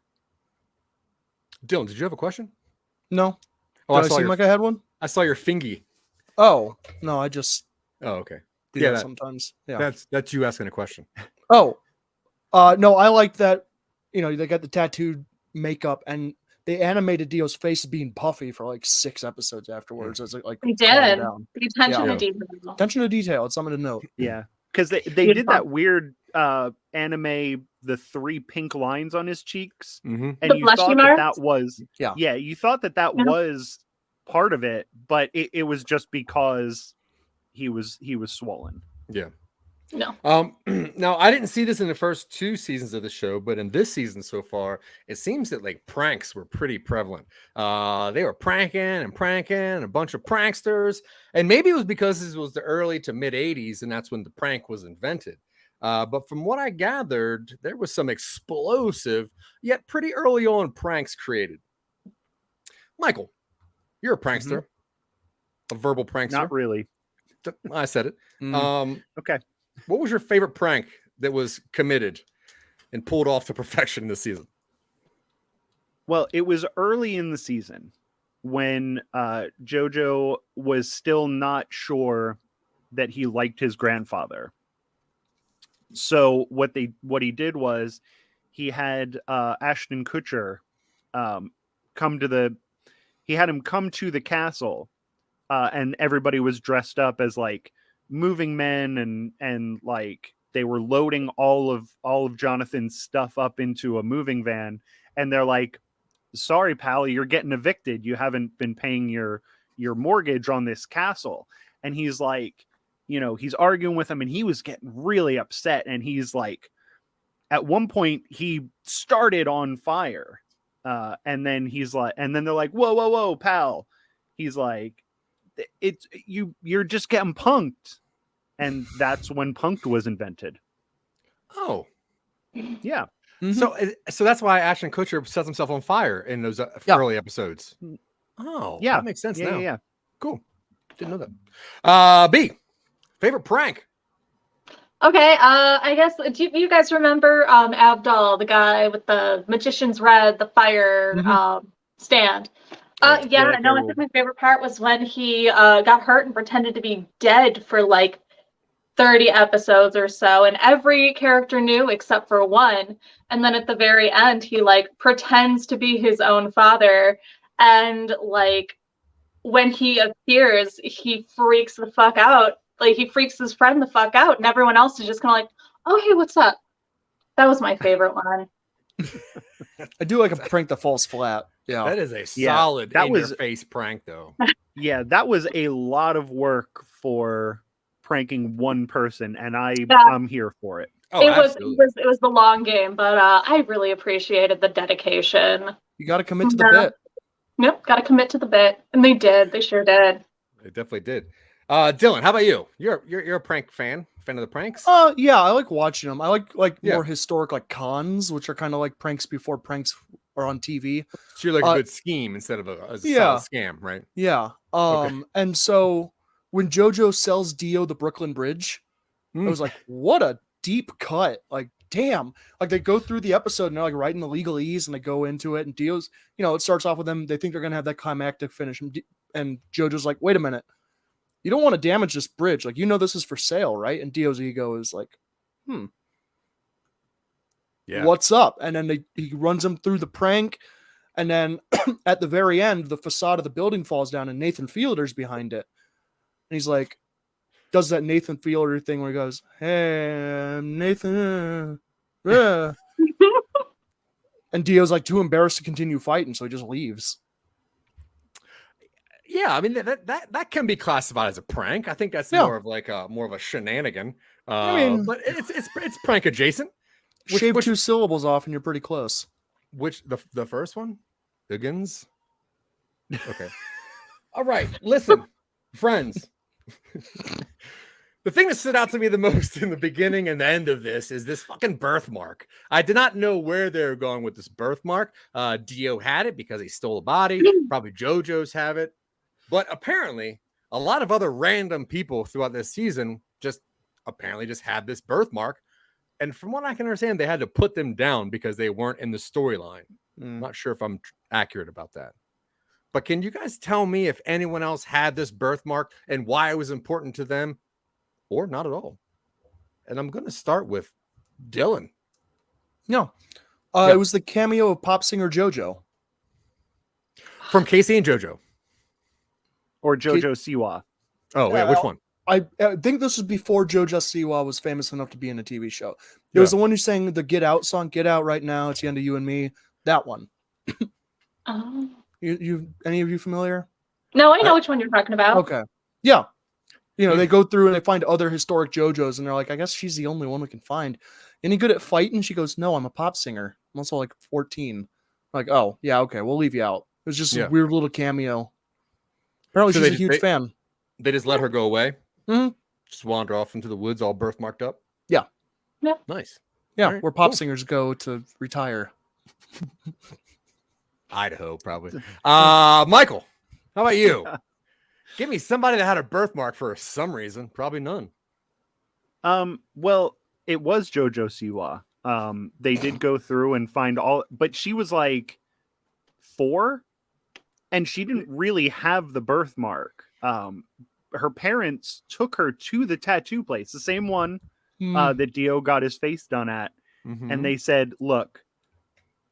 S7: Dylan, did you have a question?
S6: No.
S7: Oh,
S6: Did I seem like I had one?
S7: I saw your fingy.
S6: Oh no, I just.
S7: Oh, okay.
S6: Do that sometimes. Yeah.
S7: That's you asking a question.
S6: Oh, no, I like that. They got the tattooed makeup, and they animated Dio's face being puffy for like 6 episodes afterwards. As like
S9: They did. The attention to detail.
S6: Attention to detail. It's something to note.
S8: Yeah, because they did that weird anime the 3 pink lines on his cheeks,
S7: Mm-hmm.
S8: and
S9: The
S8: you
S9: blushy
S8: thought
S9: marks?
S8: that was
S6: Yeah.
S8: you thought that
S9: Yeah.
S8: was part of it, but it was just because he was swollen.
S7: Yeah.
S9: No.
S7: Now I didn't see this in the first 2 seasons of the show, but in this season so far, it seems that like pranks were pretty prevalent. They were pranking and a bunch of pranksters, and maybe it was because this was the early to mid 80s, and that's when the prank was invented. But from what I gathered, there was some explosive yet pretty early on pranks created. Michael, you're a prankster, a verbal prankster.
S8: Not really.
S7: I said it.
S8: Okay.
S7: What was your favorite prank that was committed and pulled off to perfection this season?
S8: Well, it was early in the season when JoJo was still not sure that he liked his grandfather. So what he did was he had Ashton Kutcher come to the castle, and everybody was dressed up as like moving men, and like they were loading all of Jonathan's stuff up into a moving van, and they're like, sorry pal, you're getting evicted, you haven't been paying your mortgage on this castle. And he's like, he's arguing with him, and he was getting really upset, and he's like, at one point he started on fire, and then he's like, and then they're like, whoa pal, he's like, you're just getting punked. And that's when punked was invented.
S7: Oh,
S8: yeah.
S7: So that's why Ashton Kutcher sets himself on fire in those early episodes. Oh,
S8: yeah,
S7: that makes sense now.
S8: Yeah,
S7: cool. Didn't know that. B, favorite prank.
S9: Okay, I guess, do you guys remember Abdal, the guy with the magician's red, the fire stand? I think my favorite part was when he got hurt and pretended to be dead for like 30 episodes or so, and every character knew except for one. And then at the very end, he like pretends to be his own father, and like when he appears, he freaks the fuck out. Like he freaks his friend the fuck out, and everyone else is just kind of like, "Oh, hey, what's up?" That was my favorite one.
S6: I do like a prank that falls flat. Yeah,
S7: that is a solid in-your-face prank, though.
S8: Yeah, that was a lot of work for pranking one person, and I'm here for it.
S7: Oh,
S9: it was the long game, but I really appreciated the dedication.
S6: You got to commit to the bit.
S9: Nope, got to commit to the bit, and they did. They sure did.
S7: They definitely did. Dylan, how about you? You're a prank fan of the pranks?
S6: Yeah, I like watching them. I like more historic, like cons, which are kind of like pranks before pranks are on TV.
S7: So you're like a good scheme instead of a solid scam, right?
S6: Yeah. And so when JoJo sells Dio the Brooklyn Bridge, I was like, what a deep cut. Like, damn. Like they go through the episode and they're like writing the legalese and they go into it, and Dio's, it starts off with them. They think they're going to have that climactic finish. And JoJo's like, wait a minute. You don't want to damage this bridge. Like, this is for sale, right? And Dio's ego is like,
S7: yeah,
S6: what's up? And then he runs him through the prank. And then at the very end, the facade of the building falls down and Nathan Fielder's behind it. And he's like, does that Nathan Fielder thing where he goes, hey, I'm Nathan. And Dio's like too embarrassed to continue fighting, so he just leaves.
S7: Yeah, I mean that can be classified as a prank. I think that's more of a shenanigan. But it's prank adjacent.
S6: Shave 2 syllables off and you're pretty close.
S7: Which the first one? Higgins? Okay. All right. Listen, friends. The thing that stood out to me the most in the beginning and the end of this is this fucking birthmark. I did not know where they were going with this birthmark. Dio had it because he stole a body. Probably JoJo's have it. But apparently, a lot of other random people throughout this season just had this birthmark. And from what I can understand, they had to put them down because they weren't in the storyline. I'm not sure if I'm accurate about that. But can you guys tell me if anyone else had this birthmark and why it was important to them, or not at all? And I'm going to start with Dylan.
S6: No. It was the cameo of pop singer JoJo.
S7: From Casey and JoJo.
S8: Or JoJo Siwa.
S7: Oh, yeah. Which one?
S6: I think this was before JoJo's Siwa was famous enough to be in a TV show. It was the one who sang the Get Out song, Get Out Right Now, It's the End of You and Me. That one.
S9: Oh.
S6: You any of you familiar?
S9: No, I know which one you're talking about.
S6: Okay. Yeah. They go through and they find other historic JoJo's and they're like, I guess she's the only one we can find. Any good at fighting? She goes, no, I'm a pop singer. I'm also like 14. Like, oh, yeah, okay, we'll leave you out. It was just a weird little cameo. Apparently she's a huge fan.
S7: They just let her go away?
S6: Mhm.
S7: Just wander off into the woods all birthmarked up?
S6: Yeah.
S9: Yeah.
S7: Nice.
S6: Yeah,
S7: Right,
S6: where pop
S7: cool.
S6: singers go to retire.
S7: Idaho, probably. Michael, how about you? Give me somebody that had a birthmark for some reason. Probably none.
S8: Well, it was JoJo Siwa. They did go through and find all, but she was like 4 and she didn't really have the birthmark. Her parents took her to the tattoo place, the same one that Dio got his face done at.
S7: Mm-hmm.
S8: And they said, look,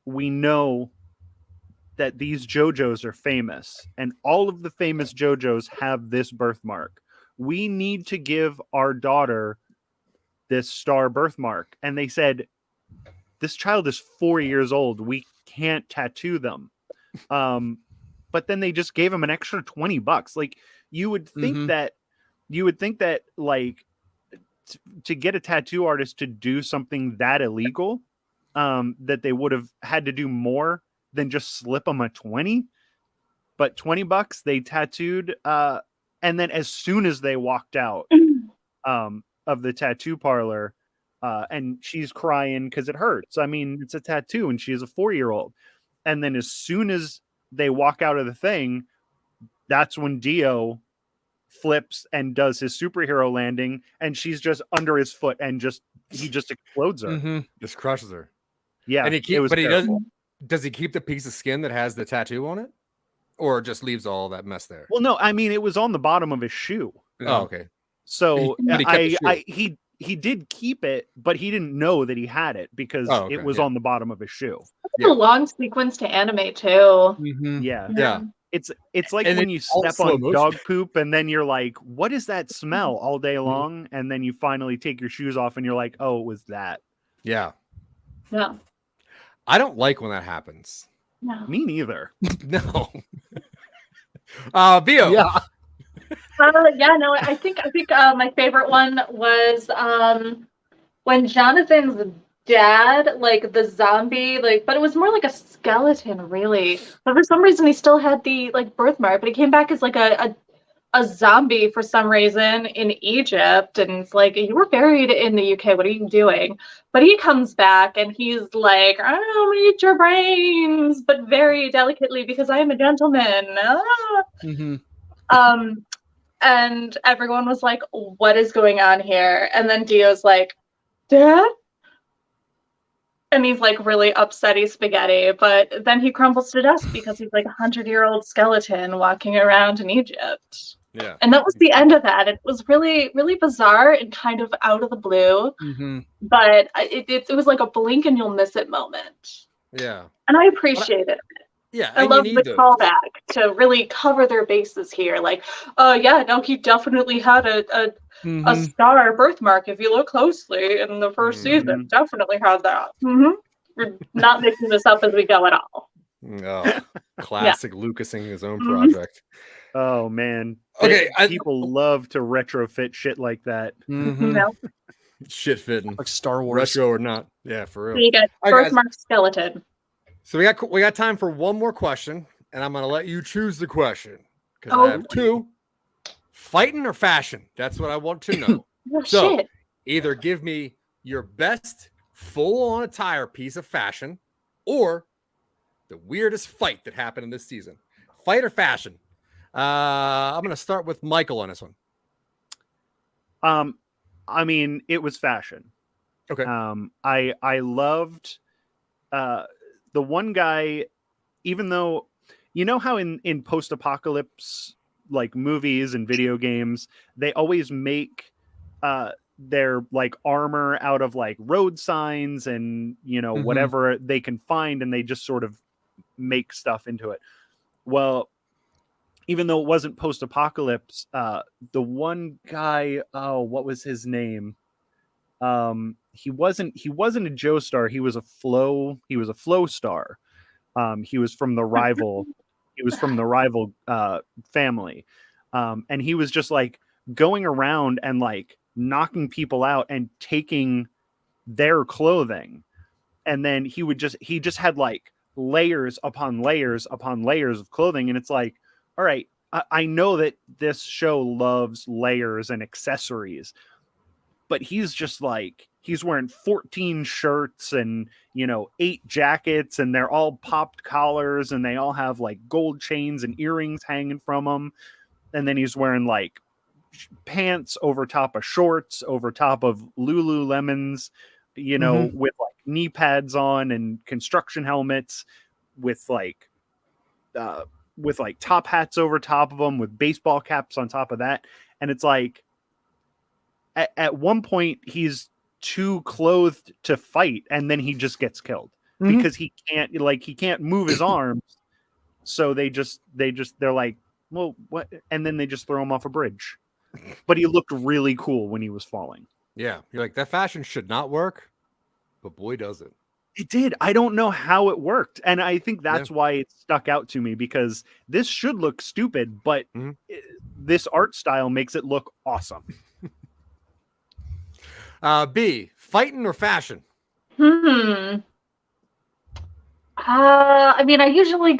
S8: we know that these JoJo's are famous and all of the famous JoJo's have this birthmark. We need to give our daughter this star birthmark. And they said, this child is 4 years old. We can't tattoo them. But then they just gave him an extra $20. Like you would think that like to get a tattoo artist to do something that illegal, that they would have had to do more than just slip them a 20. But $20 they tattooed. And then as soon as they walked out of the tattoo parlor, and she's crying because it hurts. I mean, it's a tattoo and she is a 4-year-old. And then as soon as they walk out of the thing, that's when Dio flips and does his superhero landing, and she's just under his foot and he just explodes her.
S7: Just crushes her.
S8: Yeah.
S7: And does he keep the piece of skin that has the tattoo on it? Or just leaves all that mess there?
S8: Well, no, I mean, it was on the bottom of his shoe.
S7: Oh, okay.
S8: So
S7: But he kept the shoe.
S8: he did keep it, but he didn't know that he had it because it was on the bottom of his shoe.
S9: It's a long sequence to animate too.
S8: Yeah.
S7: Yeah.
S8: It's like
S7: And
S8: when you
S7: all
S8: step
S7: slow
S8: on
S7: motion.
S8: dog poop and then you're like, what is that smell all day long? And then you finally take your shoes off and you're like, oh, it was that.
S7: Yeah.
S9: Yeah.
S7: I don't like when that happens.
S9: No.
S8: Me neither.
S7: No. Bio.
S6: Yeah.
S9: I think my favorite one was when Jonathan's dad, like the zombie, but it was more like a skeleton, really. But for some reason, he still had the birthmark, but he came back as like a zombie for some reason in Egypt, and it's like, you were buried in the UK. What are you doing? But he comes back and he's like, I'm gonna eat your brains, but very delicately because I am a gentleman. And everyone was like, what is going on here? And then Dio's like, Dad? And he's like really upsetty spaghetti, but then he crumbles to dust because he's like a 100-year-old skeleton walking around in Egypt.
S7: Yeah.
S9: And that was the end of that. It was really, really bizarre and kind of out of the blue. But it was like a blink and you'll miss it moment.
S7: Yeah.
S9: And I appreciate it.
S7: Yeah.
S9: I love the callback to really cover their bases here. Like, he definitely had a star birthmark if you look closely in the first season. Definitely had that. We're not making this up as we go at all.
S7: Oh, classic Lucasing his own project.
S8: Oh man.
S7: Okay,
S8: people love to retrofit shit like that.
S7: Shit fitting.
S6: Like Star Wars.
S7: Retro or not. Yeah, for real.
S9: So you get birthmark skeleton.
S7: So we got time for one more question, and I'm gonna let you choose the question. Because I have two. Fighting or fashion? That's what I want to know.
S9: Shit.
S7: Either give me your best full-on attire piece of fashion, or the weirdest fight that happened in this season. Fight or fashion? I'm gonna start with Michael on this one.
S8: I mean, it was fashion.
S7: Okay.
S8: I loved the one guy, even though you know how in post-apocalypse like movies and video games, they always make their like armor out of like road signs and whatever they can find, and they just sort of make stuff into it. Well, even though it wasn't post-apocalypse, the one guy, what was his name? He wasn't a Joestar. He was a flow star. He was from the rival. He was from the rival family, and he was just like going around and like knocking people out and taking their clothing, and then he just had like layers upon layers upon layers of clothing, and it's like, all right, I know that this show loves layers and accessories, but he's just like, he's wearing 14 shirts and, 8 jackets, and they're all popped collars, and they all have like gold chains and earrings hanging from them. And then he's wearing like pants over top of shorts, over top of Lululemons, with like knee pads on and construction helmets, with like top hats over top of them, with baseball caps on top of that. And it's like, at one point he's too clothed to fight, and then he just gets killed because he can't move his arms. So they're like, well, what? And then they just throw him off a bridge. But he looked really cool when he was falling.
S7: Yeah, you're like, that fashion should not work, but boy, does it.
S8: It did. I don't know how it worked, and I think that's why it stuck out to me, because this should look stupid, but this art style makes it look awesome.
S7: B, fighting or fashion?
S9: I mean, I usually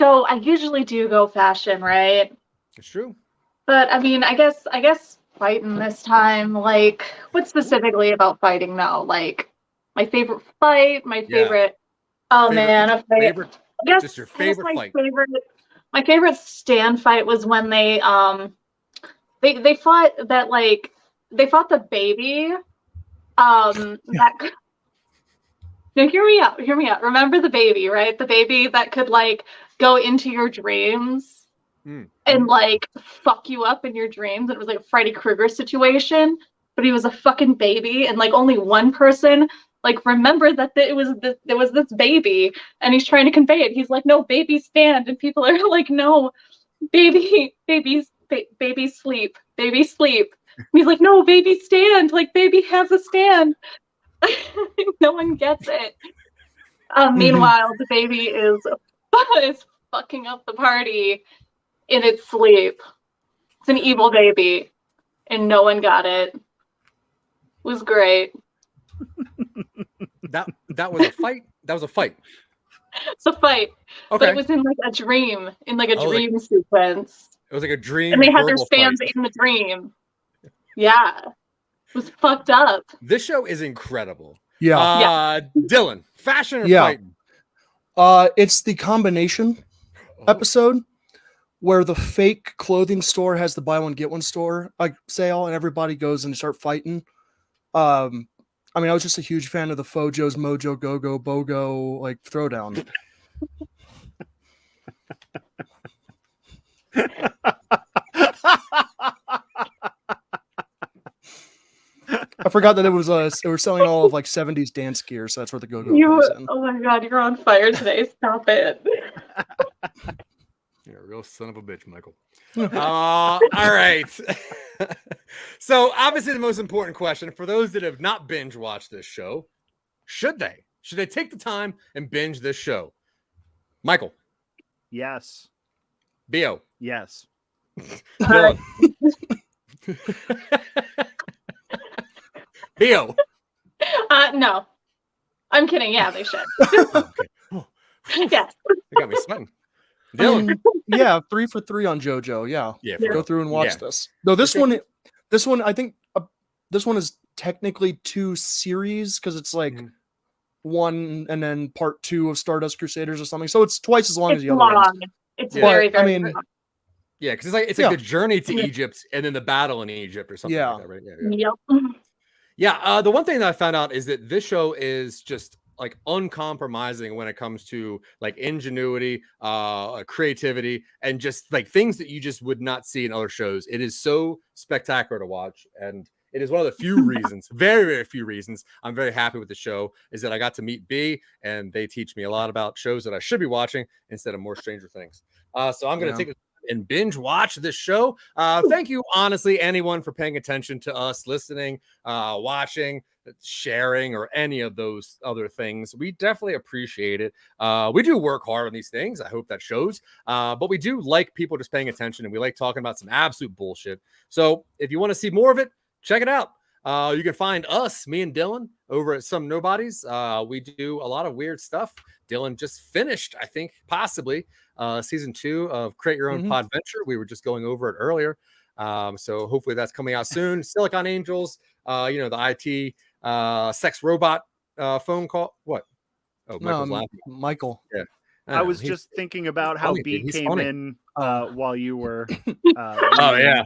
S9: do go fashion, right?
S7: It's true.
S9: But I mean, I guess fighting this time. Like, what specifically about fighting though? Like, my favorite fight, my favorite. Oh man, okay. I guess
S7: just your favorite fight.
S9: My favorite stand fight was when they fought the baby. No, hear me out. Remember the baby, right? The baby that could like go into your dreams and like fuck you up in your dreams. It was like a Freddy Krueger situation, but he was a fucking baby, and like only one person like remembered that there was this baby, and he's trying to convey it. He's like, no, baby stand, and people are like, no, baby sleep. And he's like, no, baby stand, like baby has a stand. No one gets it. Meanwhile, the baby is fucking up the party in its sleep. It's an evil baby, and no one got it. It was great.
S7: That was a fight. That was a fight.
S9: It's a fight,
S7: okay.
S9: But it was in like a dream, dream sequence.
S7: It was like a dream,
S9: and they had their stands in the dream. Yeah, it was fucked up.
S7: This show is incredible.
S6: Yeah.
S7: Dylan, fashion or fighting?
S6: It's the combination episode where the fake clothing store has the buy one get one store sale, and everybody goes and start fighting. I mean, I was just a huge fan of the Fojo's Mojo Go Go Bogo like throwdown. I forgot that it was they were selling all of like 70s dance gear, so that's where the go-go comes in.
S9: Oh my god, you're on fire today. Stop it.
S7: You're a real son of a bitch, Michael. All right. So obviously the most important question for those that have not binge watched this show, should they take the time and binge this show? Michael.
S8: Yes.
S7: Bio.
S8: Yes.
S7: Dylan. Bio.
S9: No. I'm kidding. Yeah, they should. Yes.
S7: They got me sweating. Dylan.
S6: Yeah, 3 for 3 on JoJo. Yeah. Go through and watch this. No, this one, I think this one is technically 2 series because it's like 1 and then part 2 of Stardust Crusaders or something. So it's twice as long as the other ones.
S9: It's very long.
S7: Yeah, because it's like the journey to Egypt and then the battle in Egypt or something like that, right?
S9: Yep.
S7: Yeah, the one thing that I found out is that this show is just like uncompromising when it comes to like ingenuity, creativity, and just like things that you just would not see in other shows. It is so spectacular to watch, and it is one of the few reasons, very, very few reasons, I'm very happy with the show is that I got to meet B, and they teach me a lot about shows that I should be watching instead of more Stranger Things. So I'm going to take and binge watch this show. Thank you, honestly, anyone for paying attention to us, listening, watching, sharing, or any of those other things. We definitely appreciate it. We do work hard on these things. I hope that shows. But we do like people just paying attention, and we like talking about some absolute bullshit. So if you want to see more of it, check it out. You can find us, me and Dylan, over at Some Nobodies. We do a lot of weird stuff. Dylan just finished, I think, possibly season 2 of Create Your Own Podventure. We were just going over it earlier. So hopefully that's coming out soon. Silicon Angels, the IT sex robot phone call. What? Oh, Michael's laughing.
S6: Michael.
S7: Yeah.
S8: I was just thinking about how B came in while you were.
S7: Oh, yeah.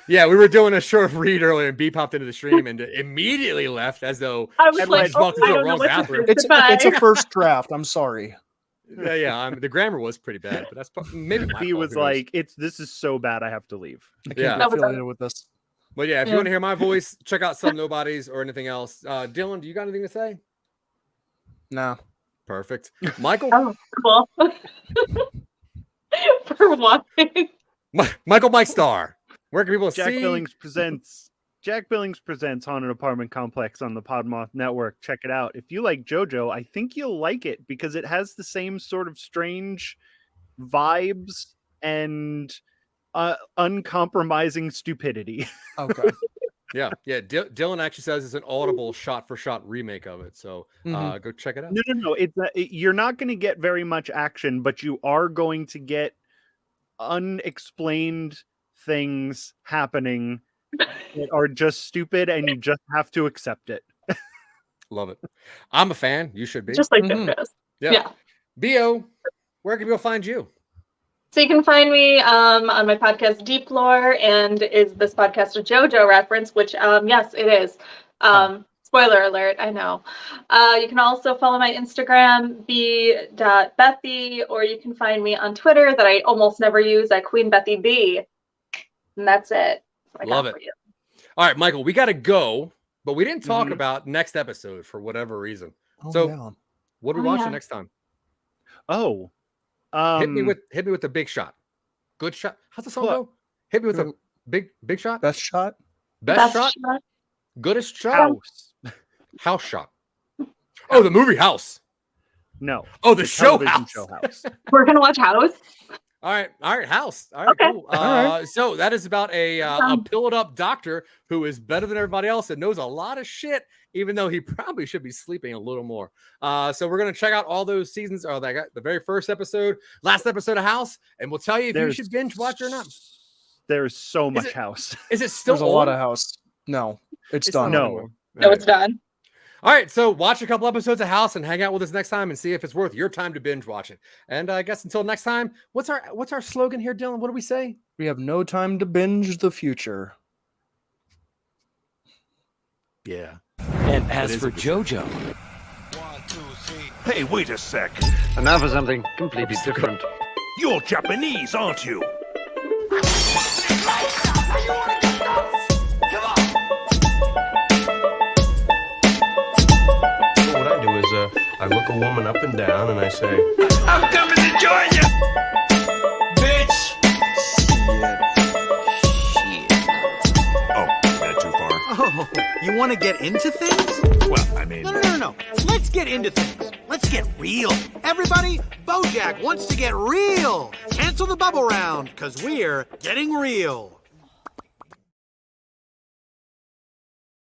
S7: Yeah, we were doing a short read earlier, and B popped into the stream and immediately left as though
S9: I was like,
S7: walked into the wrong bathroom.
S6: It's a first draft. I'm sorry.
S7: Yeah. The grammar was pretty bad, but that's maybe
S8: B was like, "This is so bad, I have to leave."
S6: I can't get affiliated with this.
S7: But yeah, if you want to hear my voice, check out Some Nobodies or anything else. Dylan, do you got anything to say?
S6: No.
S7: Perfect. Michael?
S9: Oh, cool. For watching.
S7: Michael Mike Star. Where can people
S8: Jack
S7: see?
S8: Jack Billings presents Haunted Apartment Complex on the Podmoth Network. Check it out. If you like JoJo, I think you'll like it because it has the same sort of strange vibes and uncompromising stupidity.
S6: Okay.
S7: Yeah. Dylan actually says it's an audible shot-for-shot remake of it. So go check it out.
S8: No. You're not going to get very much action, but you are going to get unexplained things happening that are just stupid, and you just have to accept it.
S7: Love it. I'm a fan. You should be.
S9: Just like JoJo's.
S7: Yeah. Bo, where can people find you?
S9: So you can find me on my podcast Deep Lore, and is this podcast a JoJo reference? Which yes, it is. Spoiler alert, I know. You can also follow my Instagram, b.bethy, or you can find me on Twitter that I almost never use at Queen Bethy B. And that's it.
S7: Love it. All right, Michael, we got to go, but we didn't talk about next episode for whatever reason. What are we watching next time?
S8: Oh,
S7: hit me with the big shot. Good shot. How's the song go? Hit me with a big shot.
S6: Best shot.
S7: Best shot. Goodest shot. House shot. Oh, the movie House.
S8: No.
S7: Oh, the show House.
S9: We're gonna watch House.
S7: All right, House. All right,
S9: okay.
S7: Cool. So that is about a pilled up doctor who is better than everybody else and knows a lot of shit, even though he probably should be sleeping a little more. So we're gonna check out all those seasons. Oh, they got the very first episode, last episode of House, and we'll tell you if you should binge watch or not.
S8: There's so much House.
S7: Is it still?
S6: There's a lot of House. No, it's done.
S8: No,
S9: it's done.
S7: All right, so watch a couple episodes of House and hang out with us next time and see if it's worth your time to binge watch it. And I guess until next time, what's our slogan here, Dylan? What do we say?
S6: We have no time to binge the future.
S7: Yeah.
S1: And as for JoJo,
S2: 1, 2, 3. Hey, wait a sec.
S3: And now for something completely different.
S2: You're Japanese, aren't you?
S4: I look a woman up and down and I say,
S2: I'm coming to join you, bitch. Shit. Oh, is that too far?
S5: Oh, you want to get into things?
S2: Well, I mean...
S5: No. Let's get into things. Let's get real. Everybody, BoJack wants to get real. Cancel the bubble round, because we're getting real.